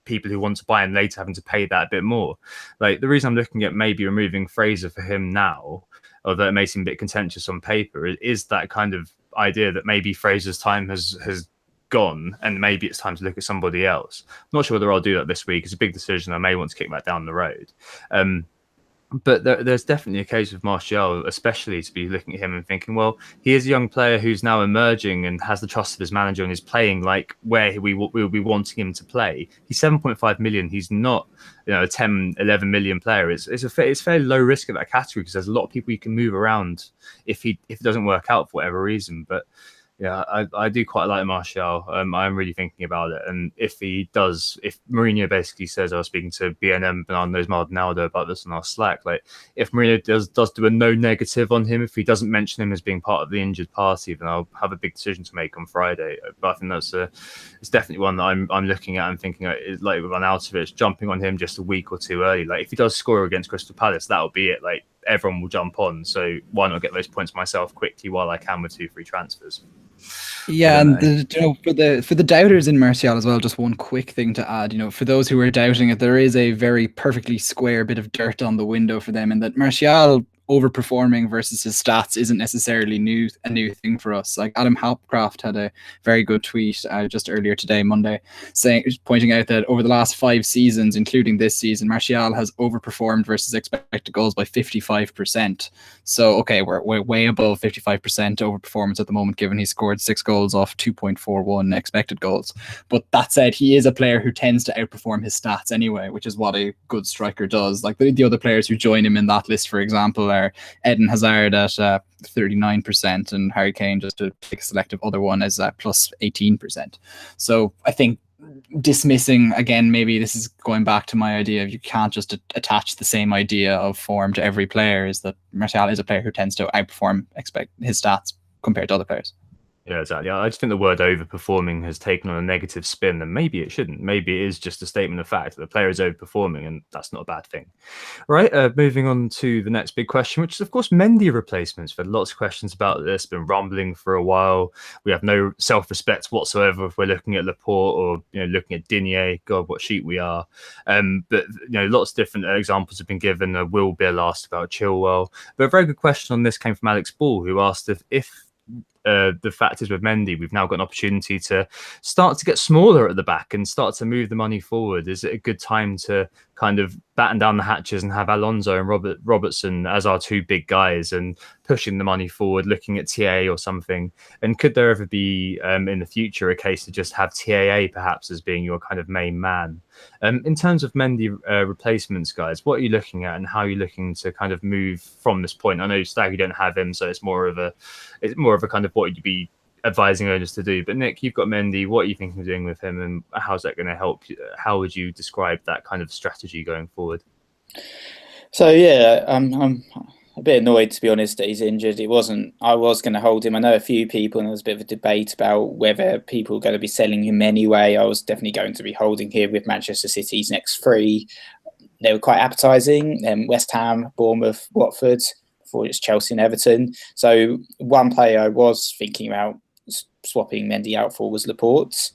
people who want to buy him later having to pay that a bit more. Like, the reason I'm looking at maybe removing Fraser for him now, although it may seem a bit contentious on paper, is that kind of idea that maybe Fraser's time has gone, and maybe it's time to look at somebody else. I'm not sure whether I'll do that this week. It's a big decision. I may want to kick that down the road. But there's definitely a case of Martial, especially, to be looking at him and thinking, well, he is a young player who's now emerging and has the trust of his manager and is playing like where we will be wanting him to play. He's 7.5 million. He's not, a 10, 11 million player. It's fairly low risk at that category because there's a lot of people you can move around if it doesn't work out for whatever reason. But yeah, I do quite like Martial. I'm really thinking about it. And if Mourinho basically says, I was speaking to BNM Bernardo's Maldonado about this on our Slack, like if Mourinho does do a no negative on him, if he doesn't mention him as being part of the injured party, then I'll have a big decision to make on Friday. But I think it's definitely one that I'm looking at and thinking like with Arnautovic, jumping on him just a week or two early. Like if he does score against Crystal Palace, that'll be it. Like everyone will jump on. So why not get those points myself quickly while I can with 2 free transfers? Yeah, and for the doubters in Martial as well, just one quick thing to add. For those who are doubting it, there is a very perfectly square bit of dirt on the window for them, and that Martial overperforming versus his stats isn't necessarily a new thing for us. Like Adam Hopcroft had a very good tweet just earlier today, Monday, pointing out that over the last 5 seasons, including this season, Martial has overperformed versus expected goals by 55%. So okay, we're way above 55% overperformance at the moment, given he scored 6 goals off 2.41 expected goals. But that said, he is a player who tends to outperform his stats anyway, which is what a good striker does. Like the other players who join him in that list, for example, are Eden Hazard at 39% and Harry Kane, just to pick a selective other one, is plus 18%. So I think dismissing, again, maybe this is going back to my idea of you can't just attach the same idea of form to every player, is that Martial is a player who tends to outperform his stats compared to other players. Yeah, exactly. I just think the word overperforming has taken on a negative spin, and maybe it shouldn't. Maybe it is just a statement of fact that the player is overperforming, and that's not a bad thing. Right, moving on to the next big question, which is, of course, Mendy replacements. We've had lots of questions about this, been rumbling for a while. We have no self-respect whatsoever if we're looking at Laporte or looking at Digne. God, what sheep we are. But lots of different examples have been given. Will Bill asked about Chilwell. But a very good question on this came from Alex Ball, who asked if the fact is with Mendy, we've now got an opportunity to start to get smaller at the back and start to move the money forward. Is it a good time to kind of batten down the hatches and have Alonso and Robertson as our 2 big guys and pushing the money forward, looking at TAA or something? And could there ever be in the future a case to just have TAA perhaps as being your kind of main man? In terms of Mendy replacements, guys, what are you looking at and how are you looking to kind of move from this point? I know, Stag, you don't have him, so it's more of a kind of what you'd be advising owners to do. But Nick, you've got Mendy. What are you thinking of doing with him, and how's that going to help you? How would you describe that kind of strategy going forward? So yeah, I'm a bit annoyed, to be honest, that he's injured. I was going to hold him. I know a few people, and there was a bit of a debate about whether people were going to be selling him anyway. I was definitely going to be holding him with Manchester City's next 3. They were quite appetising. West Ham, Bournemouth, Watford, before it's Chelsea and Everton. So one player I was thinking about swapping Mendy out for was Laporte.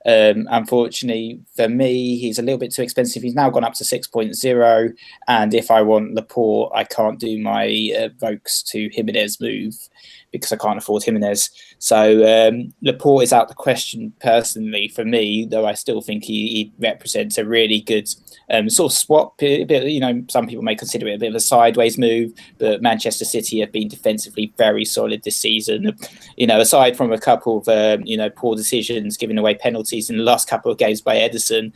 Unfortunately for me, he's a little bit too expensive. He's now gone up to 6.0, and if I want Laporte, I can't do my Vokes to Jimenez move because I can't afford Jimenez. So Laporte is out the question personally for me, though I still think he represents a really good sort of swap. Some people may consider it a bit of a sideways move, but Manchester City have been defensively very solid this season. Aside from a couple of poor decisions, giving away penalties in the last couple of games by Ederson,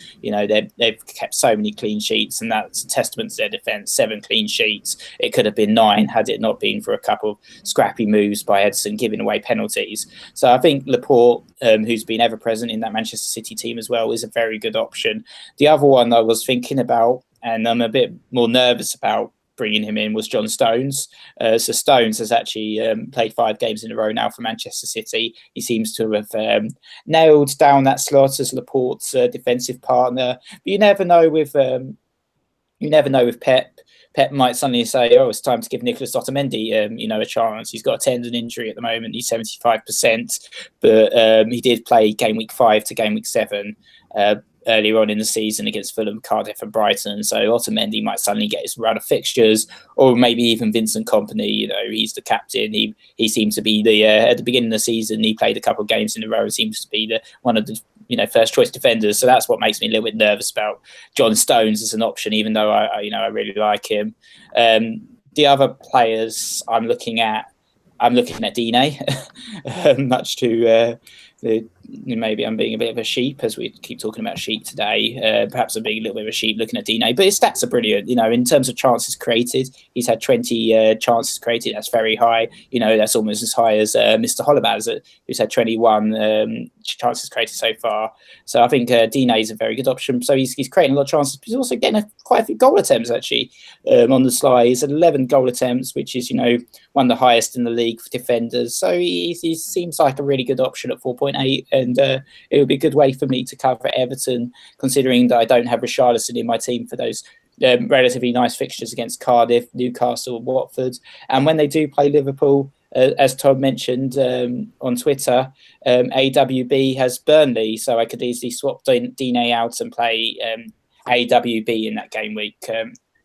they've kept so many clean sheets, and that's a testament to their defence. 7 clean sheets. It could have been 9 had it not been for a couple of scrappy moves by Ederson giving away penalties. So I think Laporte, who's been ever present in that Manchester City team as well, is a very good option. The other one I was thinking about, and I'm a bit more nervous about bringing him in, was John Stones. So Stones has actually played 5 games in a row now for Manchester City. He seems to have nailed down that slot as Laporte's defensive partner. But you never know with Pep. Pep might suddenly say, "Oh, it's time to give Nicolas Otamendi, a chance." He's got a tendon injury at the moment. He's 75%, but he did play game week 5 to game week 7. earlier on in the season against Fulham, Cardiff and Brighton. So Otamendi might suddenly get his run of fixtures, or maybe even Vincent Kompany. He's the captain. He seems to be at the beginning of the season, he played a couple of games in a row and seems to be one of the first choice defenders. So that's what makes me a little bit nervous about John Stones as an option, even though I really like him. The other players I'm looking at Dine, much to maybe I'm being a bit of a sheep, as we keep talking about sheep today. Perhaps I'm being a little bit of a sheep looking at Dine, but his stats are brilliant. In terms of chances created, he's had 20 chances created. That's very high. That's almost as high as Mr. Hollabaz, who's had 21 chances created so far. So I think Dine is a very good option. So he's creating a lot of chances, but he's also getting quite a few goal attempts actually on the slide. He's at 11 goal attempts, which is one of the highest in the league for defenders. So he seems like a really good option at 4.8, and it would be a good way for me to cover Everton, considering that I don't have Richarlison in my team for those relatively nice fixtures against Cardiff, Newcastle, Watford. And when they do play Liverpool, as Todd mentioned on Twitter, AWB has Burnley, so I could easily swap Dine out and play AWB in that game week,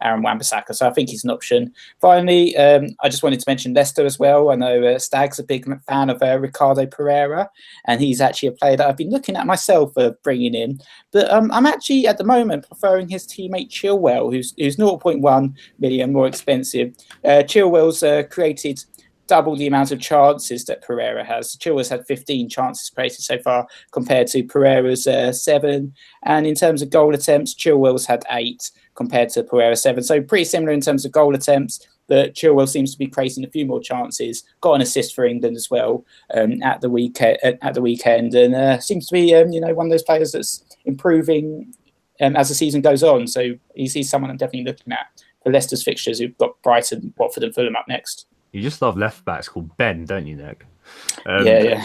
Aaron Wan-Bissaka. So I think he's an option. Finally, I just wanted to mention Leicester as well. I know Stag's a big fan of Ricardo Pereira, and he's actually a player that I've been looking at myself bringing in. But I'm actually at the moment preferring his teammate Chilwell, who's 0.1 million more expensive. Chilwell's created double the amount of chances that Pereira has. Chilwell's had 15 chances created so far compared to Pereira's 7. And in terms of goal attempts, Chilwell's had 8 compared to Pereira's 7. So pretty similar in terms of goal attempts, but Chilwell seems to be creating a few more chances. Got an assist for England as well at the weekend, and seems to be one of those players that's improving as the season goes on. So he's someone I'm definitely looking at for Leicester's fixtures, who've got Brighton, Watford and Fulham up next. You just love left backs called Ben, don't you, Nick? Yeah.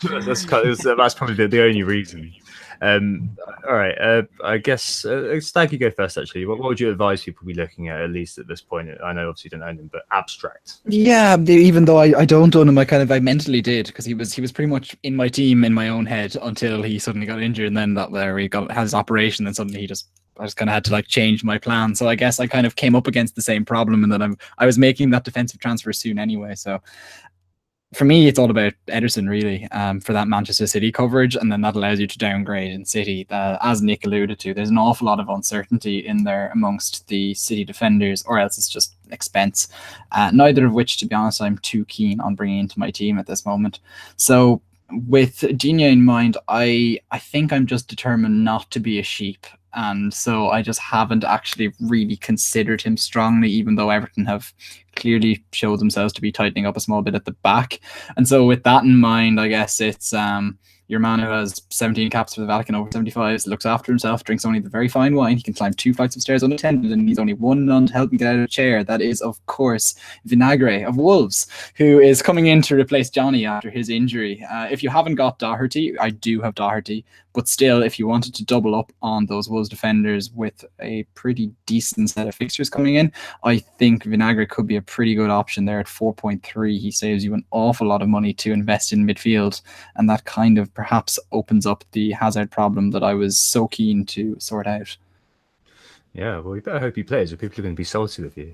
That's probably the only reason. All right. I guess Stag, you go first. Actually, what would you advise people be looking at least at this point? I know obviously you don't own him, but abstract. Yeah, even though I don't own him, I mentally did, because he was pretty much in my team in my own head until he suddenly got injured, and then he had his operation, and suddenly I just kind of had to change my plan. So I guess I kind of came up against the same problem, and that I was making that defensive transfer soon anyway. So for me, it's all about Ederson really, for that Manchester City coverage, and then that allows you to downgrade in City. As Nick alluded to, there's an awful lot of uncertainty in there amongst the City defenders, or else it's just expense. Neither of which, to be honest, I'm too keen on bringing into my team at this moment. So with Digne in mind, I think I'm just determined not to be a sheep. And so I just haven't actually really considered him strongly, even though Everton have clearly showed themselves to be tightening up a small bit at the back. And so with that in mind, I guess it's your man who has 17 caps for the Vatican over 75s, looks after himself, drinks only the very fine wine. He can climb 2 flights of stairs unattended, and needs only one nun to help him get out of a chair. That is, of course, Vinagre of Wolves, who is coming in to replace Johnny after his injury. If you haven't got Doherty, I do have Doherty, but still, if you wanted to double up on those Wolves defenders with a pretty decent set of fixtures coming in, I think Vinagre could be a pretty good option there at 4.3. He saves you an awful lot of money to invest in midfield, and that kind of perhaps opens up the Hazard problem that I was so keen to sort out. Yeah, well, you better hope he plays, or people are going to be salty with you.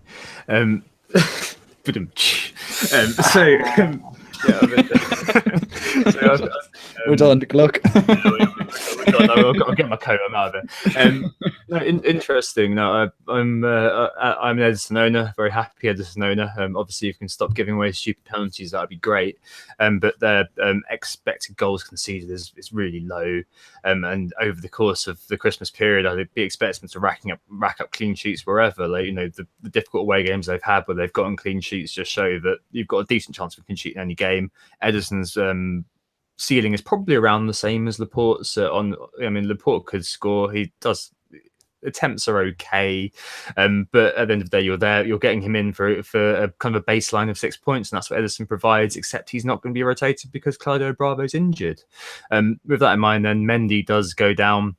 We're done. Good luck. I'll get my coat. I'm out of there. Interesting. No, I'm an Ederson owner. Very happy Ederson owner. Obviously, if you can stop giving away stupid penalties, that'd be great. But their expected goals conceded is really low. And over the course of the Christmas period, I'd be expecting them to rack up clean sheets wherever. The difficult away games they've had where they've gotten clean sheets just show that you've got a decent chance of a clean sheet in any game. Ederson's ceiling is probably around the same as Laporte's. Laporte could score. He does. Attempts are okay, but at the end of the day, you're getting him in for a kind of a baseline of 6 points, and that's what Ederson provides. Except he's not going to be rotated because Claudio Bravo's injured. With that in mind, then Mendy does go down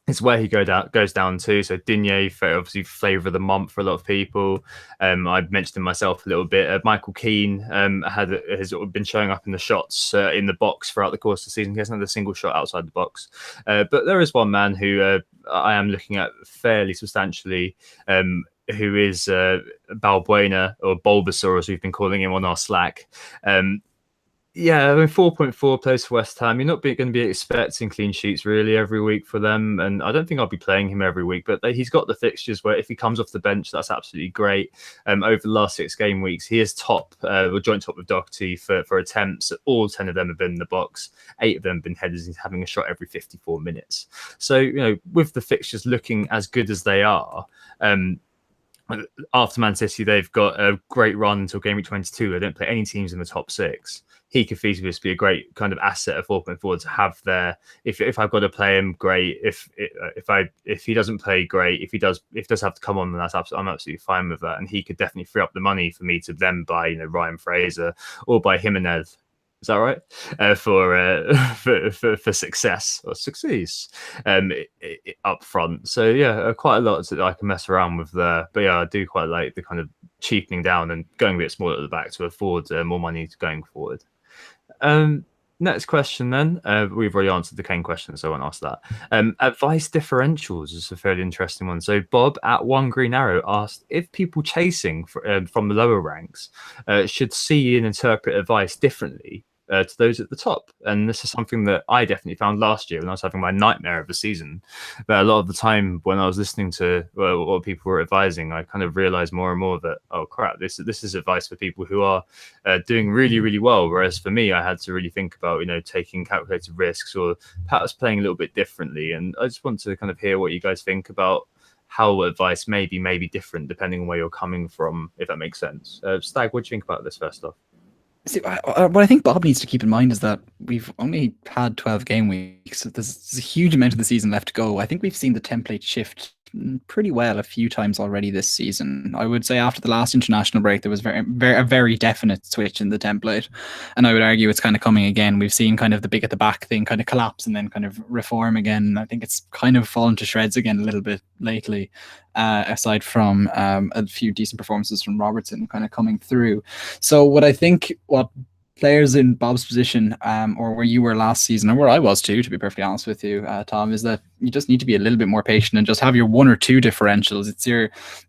It's where he goes down to. So Digne, obviously flavour of the month for a lot of people. I mentioned him myself a little bit. Michael Keane has been showing up in the shots in the box throughout the course of the season. He hasn't had a single shot outside the box. But there is one man who I am looking at fairly substantially, who is Balbuena, or Bulbasaur, as we've been calling him on our Slack. Yeah, I mean, 4.4 plays for West Ham. You're not going to be expecting clean sheets really every week for them, and I don't think I'll be playing him every week. But he's got the fixtures where if he comes off the bench, that's absolutely great. Over the last 6 game weeks, he is top, or joint top with Doherty for attempts. All 10 of them have been in the box. 8 of them have been headers. He's having a shot every 54 minutes. So with the fixtures looking as good as they are. After Man City, they've got a great run until game week 22. They don't play any teams in the top 6. He could feasibly be a great kind of asset at 4.4 to have there. If I've got to play him, great. If he doesn't play, great. If he does have to come on, then I'm absolutely fine with that. And he could definitely free up the money for me to then buy Ryan Fraser or buy Jimenez. Is that right? For success or success up front. So yeah, quite a lot that I can mess around with there. But yeah, I do quite like the kind of cheapening down and going a bit smaller at the back to afford more money going forward. Next question then. We've already answered the Kane question, so I won't ask that. Advice differentials is a fairly interesting one. So Bob at One Green Arrow asked if people chasing from the lower ranks should see and interpret advice differently to those at the top. And this is something that I definitely found last year when I was having my nightmare of a season. But a lot of the time when I was listening to what people were advising, I kind of realized more and more that, oh crap, this is advice for people who are doing really, really well. Whereas for me, I had to really think about, taking calculated risks or perhaps playing a little bit differently. And I just want to kind of hear what you guys think about how advice may be different depending on where you're coming from, if that makes sense. Stag, what do you think about this first off? See, what I think Bob needs to keep in mind is that we've only had 12 game weeks. So there's a huge amount of the season left to go. I think we've seen the template shift pretty well a few times already this season. I would say after the last international break, there was a very definite switch in the template. And I would argue it's kind of coming again. We've seen kind of the big at the back thing kind of collapse and then kind of reform again. I think it's kind of fallen to shreds again a little bit lately, aside from a few decent performances from Robertson kind of coming through. So what players in Bob's position, or where you were last season, or where I was too, to be perfectly honest with you, Tom, is that you just need to be a little bit more patient and just have your 1 or 2 differentials.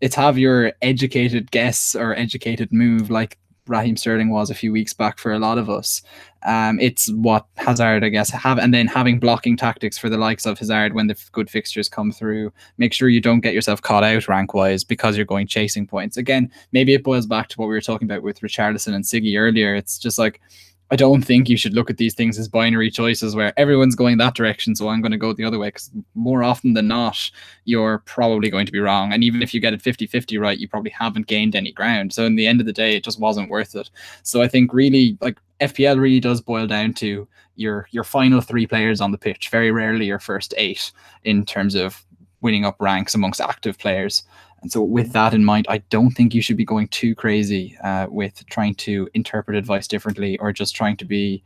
It's have your educated guess or educated move, like Raheem Sterling was a few weeks back for a lot of us. It's what Hazard, I guess, and then having blocking tactics for the likes of Hazard when the good fixtures come through. Make sure you don't get yourself caught out rank-wise because you're going chasing points. Again, maybe it boils back to what we were talking about with Richarlison and Siggy earlier. It's just like, I don't think you should look at these things as binary choices where everyone's going that direction, so I'm going to go the other way, because more often than not, you're probably going to be wrong. And even if you get it 50-50 right, you probably haven't gained any ground. So in the end of the day, it just wasn't worth it. So I think really, like, FPL really does boil down to your final 3 players on the pitch, very rarely your first 8 in terms of winning up ranks amongst active players. And so with that in mind, I don't think you should be going too crazy with trying to interpret advice differently or just trying to be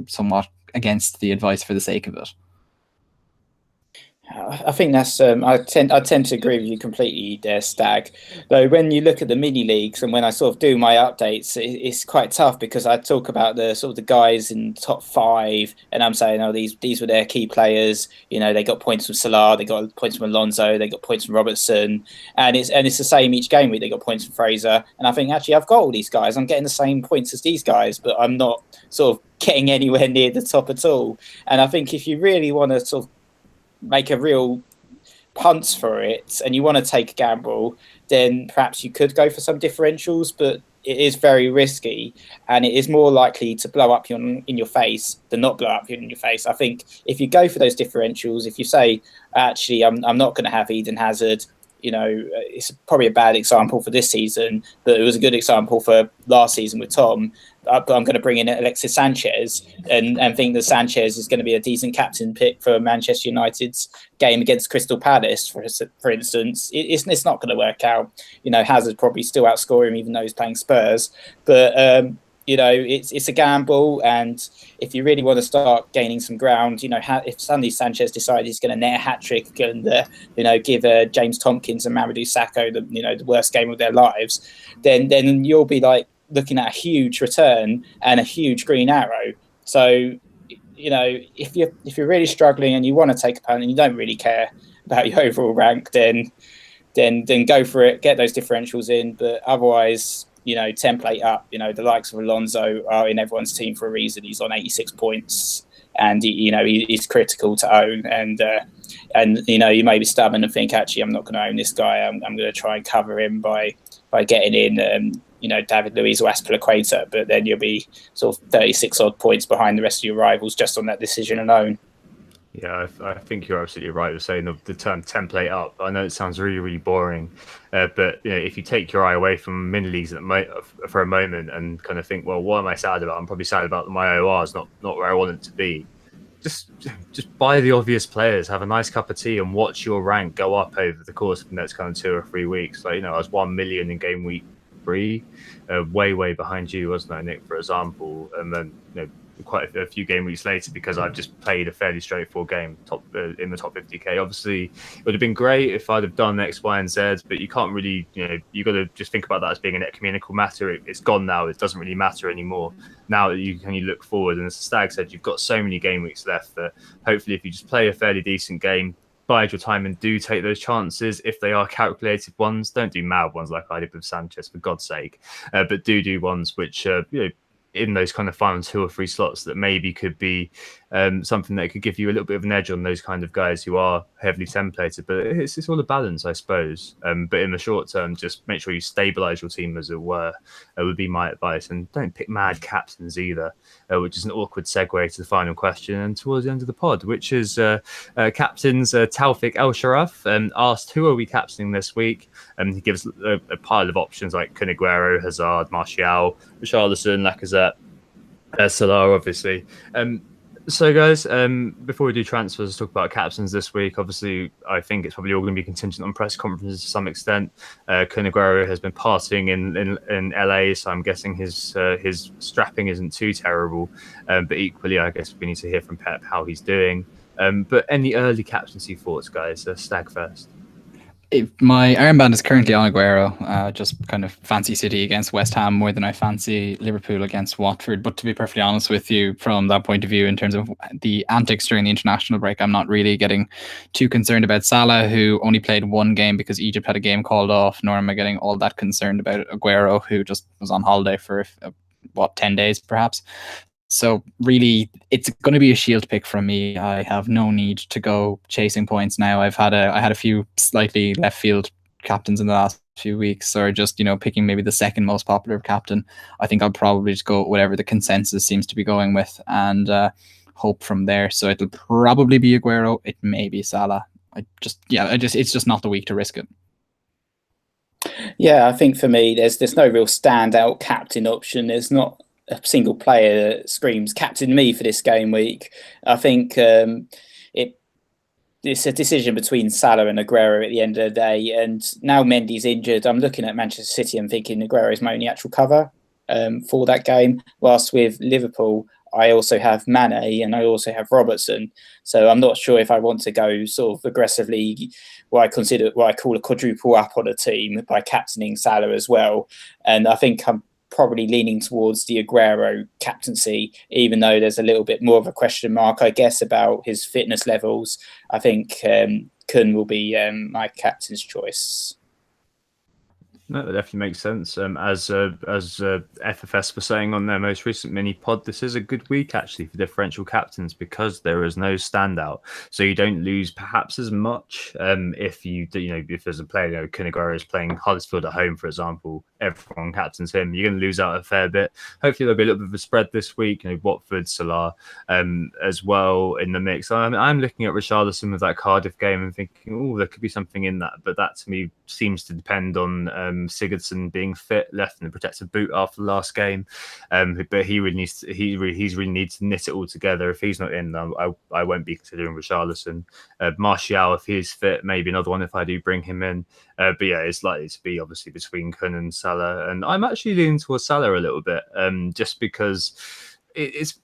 somewhat against the advice for the sake of it. I think that's I tend to agree with you completely there, Stag. Though when you look at the mini leagues and when I sort of do my updates, it's quite tough because I talk about the sort of the guys in top 5, and I'm saying, oh, these were their key players. They got points from Salah, they got points from Alonso, they got points from Robertson, and it's the same each game week. They got points from Fraser, and I think actually I've got all these guys. I'm getting the same points as these guys, but I'm not sort of getting anywhere near the top at all. And I think if you really want to sort of make a real punt for it and you want to take a gamble, then perhaps you could go for some differentials, but it is very risky and it is more likely to blow up in your face than not blow up in your face. I think if you go for those differentials, if you say, actually, I'm not going to have Eden Hazard, it's probably a bad example for this season, but it was a good example for last season with Tom. But I'm going to bring in Alexis Sanchez and think that Sanchez is going to be a decent captain pick for Manchester United's game against Crystal Palace, for instance. It's not going to work out. Hazard probably still outscore him even though he's playing Spurs. But, it's a gamble, and if you really want to start gaining some ground, if suddenly Sanchez decides he's going to net a hat trick and give James Tompkins and Mamadou Sakho the worst game of their lives, then you'll be like looking at a huge return and a huge green arrow. So if you're really struggling and you want to take a punt and you don't really care about your overall rank, then go for it, get those differentials in. But otherwise, template up. The likes of Alonso are in everyone's team for a reason. He's on 86 points, and he's critical to own. And you may be stubborn and think, actually, I'm not going to own this guy. I'm going to try and cover him by getting in David Luiz or Aspilicueta, but then you'll be sort of 36 odd points behind the rest of your rivals just on that decision alone. Yeah, I think you're absolutely right with saying the term template up. I know it sounds really, really boring, but if you take your eye away from mini leagues for a moment and kind of think, well, what am I sad about? I'm probably sad about my ORs, not where I want it to be. Just buy the obvious players, have a nice cup of tea, and watch your rank go up over the course of the next kind of 2 or 3 weeks. Like I was 1 million in game week 3, way behind you, wasn't I, Nick? For example, and then quite a few game weeks later, because I've just played a fairly straightforward game in the top 50k. Obviously, it would have been great if I'd have done X, Y, and Z, but you can't really, you got to just think about that as being an ecumenical matter. It's gone now. It doesn't really matter anymore. Now that you look forward, and as the Stag said, you've got so many game weeks left that hopefully, if you just play a fairly decent game, bide your time and do take those chances if they are calculated ones. Don't do mad ones like I did with Sanchez, for God's sake, but do ones which in those kind of final 2 or 3 slots that maybe could be something that could give you a little bit of an edge on those kind of guys who are heavily templated. But it's all a balance, I suppose. But in the short term, just make sure you stabilize your team, as it were, would be my advice. And don't pick mad captains either, which is an awkward segue to the final question and towards the end of the pod, which is captains Taufik El Sharaf asked, who are we captaining this week? And he gives a pile of options like Kun Aguero, Hazard, Martial, Richarlison, Lacazette, Salah, obviously. So, guys, before we do transfers, let's talk about captains this week. Obviously, I think it's probably all going to be contingent on press conferences to some extent. Kun Aguero has been partying in LA, so I'm guessing his strapping isn't too terrible. But equally, I guess we need to hear from Pep how he's doing. But any early captaincy thoughts, guys? Stag first. My armband is currently on Aguero. Just kind of fancy City against West Ham more than I fancy Liverpool against Watford. But to be perfectly honest with you, from that point of view, in terms of the antics during the international break, I'm not really getting too concerned about Salah, who only played 1 game because Egypt had a game called off, nor am I getting all that concerned about Aguero, who just was on holiday for 10 days perhaps. So really, it's going to be a shield pick from me. I have no need to go chasing points now. I had a few slightly left field captains in the last few weeks, or just picking maybe the second most popular captain. I think I'll probably just go whatever the consensus seems to be going with and hope from there. So it'll probably be Aguero. It may be Salah. It's just not the week to risk it. Yeah, I think for me, there's no real standout captain option. There's not a single player that screams captain me for this game week. I think it's a decision between Salah and Aguero at the end of the day. And now Mendy's injured, I'm looking at Manchester City and thinking Aguero is my only actual cover for that game. Whilst with Liverpool, I also have Mane and I also have Robertson. So I'm not sure if I want to go sort of aggressively what I call a quadruple up on a team by captaining Salah as well. And I think I'm probably leaning towards the Aguero captaincy, even though there's a little bit more of a question mark, I guess, about his fitness levels. I think Kun will be my captain's choice. No, that definitely makes sense. As FFS were saying on their most recent mini pod, this is a good week actually for differential captains because there is no standout, so you don't lose perhaps as much. If there's a player, Kun Aguero is playing Huddersfield at home, for example, everyone captains him. You're going to lose out a fair bit. Hopefully there'll be a little bit of a spread this week. Watford, Salah, as well in the mix. I'm looking at Richarlison with that Cardiff game and thinking, there could be something in that, but that to me seems to depend on Sigurdsson being fit, left in the protective boot after the last game, but he really needs to knit it all together. If he's not in, I won't be considering Richarlison. Martial, if he's fit, maybe another one if I do bring him in. But yeah, it's likely to be obviously between Kun and Salah, and I'm actually leaning towards Salah a little bit, just because it's.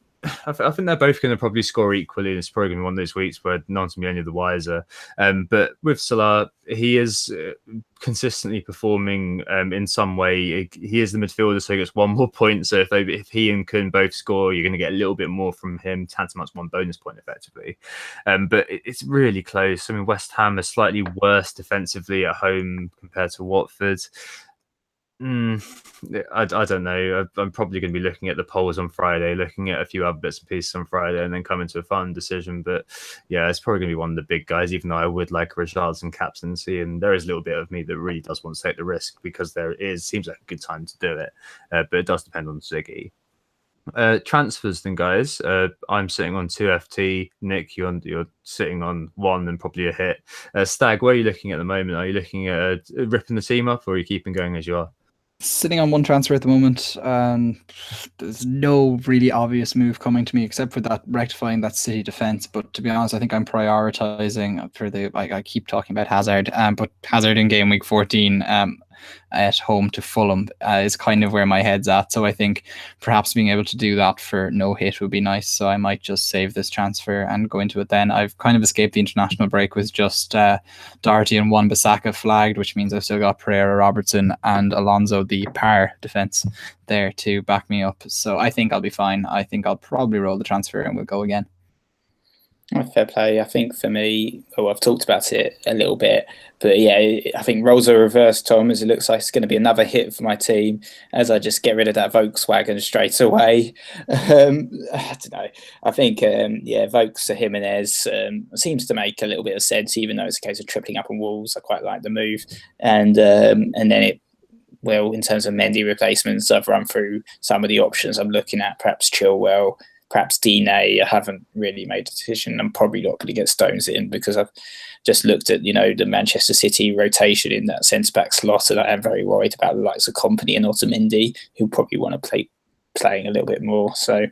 I think they're both going to probably score equally, and it's probably going to be one of those weeks where no one's going to be any of the wiser. But with Salah, he is consistently performing in some way. He is the midfielder, so he gets one more point. So if he and Kun both score, you're going to get a little bit more from him, tantamount to one bonus point, effectively. But it's really close. I mean, West Ham are slightly worse defensively at home compared to Watford. I don't know. I'm probably going to be looking at the polls on Friday, looking at a few other bits and pieces on Friday, and then coming to a final decision. But yeah, it's probably going to be one of the big guys, even though I would like Richarlison captaincy. And there is a little bit of me that really does want to take the risk because seems like a good time to do it. But it does depend on Ziggy. Transfers then, guys. I'm sitting on 2 FT. Nick, you're sitting on 1 and probably a hit. Stag, where are you looking at the moment? Are you looking at ripping the team up, or are you keeping going as you are? Sitting on 1 transfer at the moment. There's no really obvious move coming to me except for that rectifying that City defense. But to be honest, I think I'm prioritizing for I keep talking about Hazard, but Hazard in game week 14 at home to Fulham is kind of where my head's at. So I think perhaps being able to do that for no hit would be nice. So I might just save this transfer and go into it then. I've kind of escaped the international break with just Doherty and Wan-Bissaka flagged, which means I've still got Pereira, Robertson and Alonso, the par defence there to back me up. So I think I'll be fine. I think I'll probably roll the transfer and we'll go again. Fair play. I think for me, I've talked about it a little bit, but yeah, I think roles are reversed, Tom, as it looks like it's going to be another hit for my team as I just get rid of that Volkswagen straight away. I don't know. I think, Vokes to Jimenez seems to make a little bit of sense, even though it's a case of tripling up on Wolves. I quite like the move. And then in terms of Mendy replacements, I've run through some of the options I'm looking at, perhaps Chilwell, perhaps Dine. I haven't really made a decision. I'm probably not going to get Stones in because I've just looked at, the Manchester City rotation in that centre-back slot, and I am very worried about the likes of Kompany and Otamendi, who probably want to playing a little bit more. So,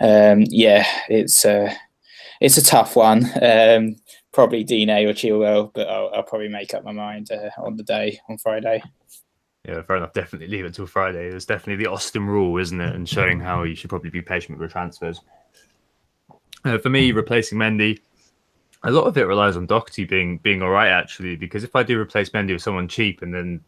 it's a tough one. Probably Dine or Chilwell, but I'll probably make up my mind on the day on Friday. Yeah, fair enough. Definitely leave it till Friday. There's definitely the Austin rule, isn't it? And showing how you should probably be patient with your transfers. For me, replacing Mendy, a lot of it relies on Doherty being all right, actually, because if I do replace Mendy with someone cheap and then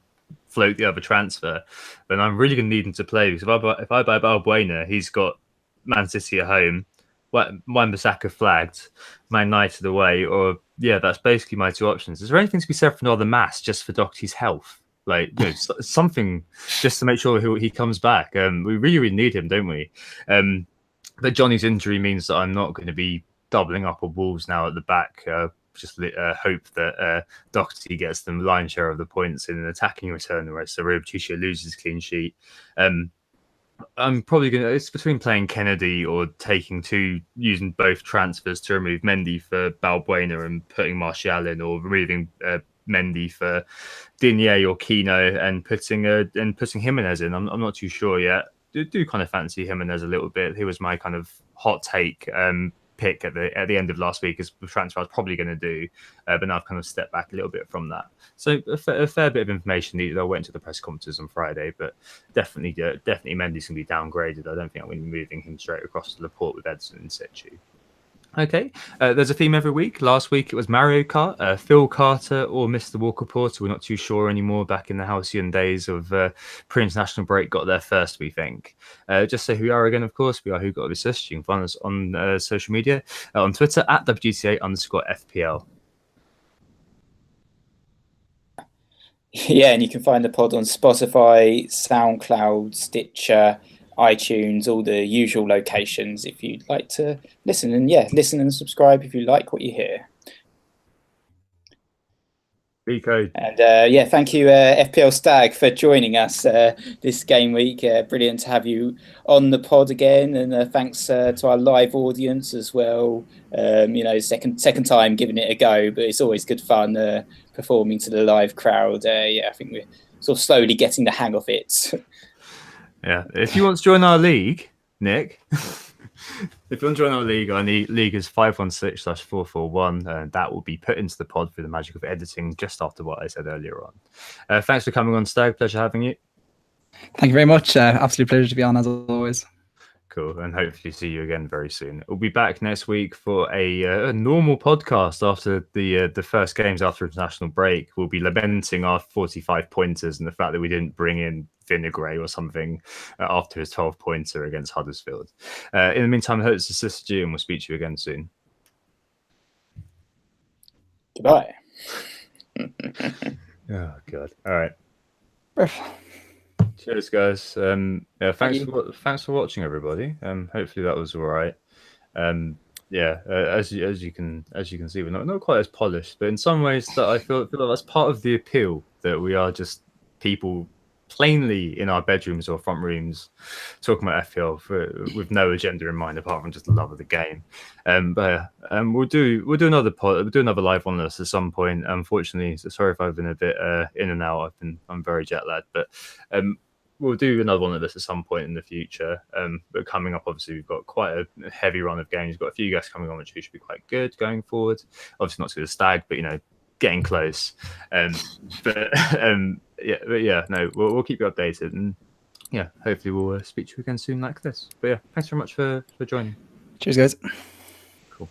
float the other transfer, then I'm really going to need him to play. Because if I buy Balbuena, he's got Man City at home, Wan-Bissaka flagged, Man United away, or that's basically my 2 options. Is there anything to be said for Northern Mass just for Doherty's health? Something just to make sure he comes back. We really, really need him, don't we? But Johnny's injury means that I'm not going to be doubling up on Wolves now at the back. Just hope that Doherty gets the lion's share of the points in an attacking return, whereas Patricio loses clean sheet. I'm probably going to... It's between playing Kennedy or using both transfers to remove Mendy for Balbuena and putting Martial in, or removing Mendy for Digne or Kino and putting Jimenez in. I'm not too sure yet. Do kind of fancy Jimenez a little bit. He was my kind of hot take pick at the end of last week as the transfer I was probably going to do, but now I've kind of stepped back a little bit from that. So a fair bit of information needed. I went to the press conferences on Friday, but definitely Mendy's going to be downgraded. I don't think I'm going to be moving him straight across to Laporte with Edson in situ. Okay, there's a theme every week. Last week it was Mario Kart, Phil Carter or Mr. Walker Porter. We're not too sure anymore. Back in the halcyon days of pre-international break, got there first, we think. Just say who we are again, of course. We are Who Got Assist. You can find us on social media, on Twitter at WGTA_FPL. Yeah, and you can find the pod on Spotify, SoundCloud, Stitcher, iTunes, all the usual locations if you'd like to listen. And listen and subscribe if you like what you hear. Rico. And thank you, FPL Stag, for joining us this game week. Brilliant to have you on the pod again, and thanks to our live audience as well. Second time giving it a go, but it's always good fun performing to the live crowd. I think we're sort of slowly getting the hang of it. Yeah, if you want to join our league, Nick, if you want to join our league is 516/441, and that will be put into the pod through the magic of editing just after what I said earlier on. Thanks for coming on, Stag. Pleasure having you. Thank you very much. Absolute pleasure to be on as always. Cool, and hopefully see you again very soon. We'll be back next week for a normal podcast after the first games after international break. We'll be lamenting our 45 pointers and the fact that we didn't bring in Vinegray or something after his 12 pointer against Huddersfield. In the meantime, I hope it's assisted you, and we'll speak to you again soon. Goodbye. Oh God! All right. Perfect. Cheers, guys. Thanks for watching, everybody. Hopefully that was all right. As you can see, we're not quite as polished, but in some ways that I feel like that's part of the appeal, that we are just people plainly in our bedrooms or front rooms talking about FPL with no agenda in mind apart from just the love of the game. We'll do another pod, we'll do another live on this at some point. Unfortunately, sorry if I've been a bit in and out. I'm very jet lagged, but we'll do another one of this at some point in the future. But coming up, obviously, we've got quite a heavy run of games. We've got a few guests coming on, which should be quite good going forward. Obviously, not to the Stag, but getting close. We'll keep you updated, and hopefully we'll speak to you again soon like this. But thanks very much for joining. Cheers, guys. Cool.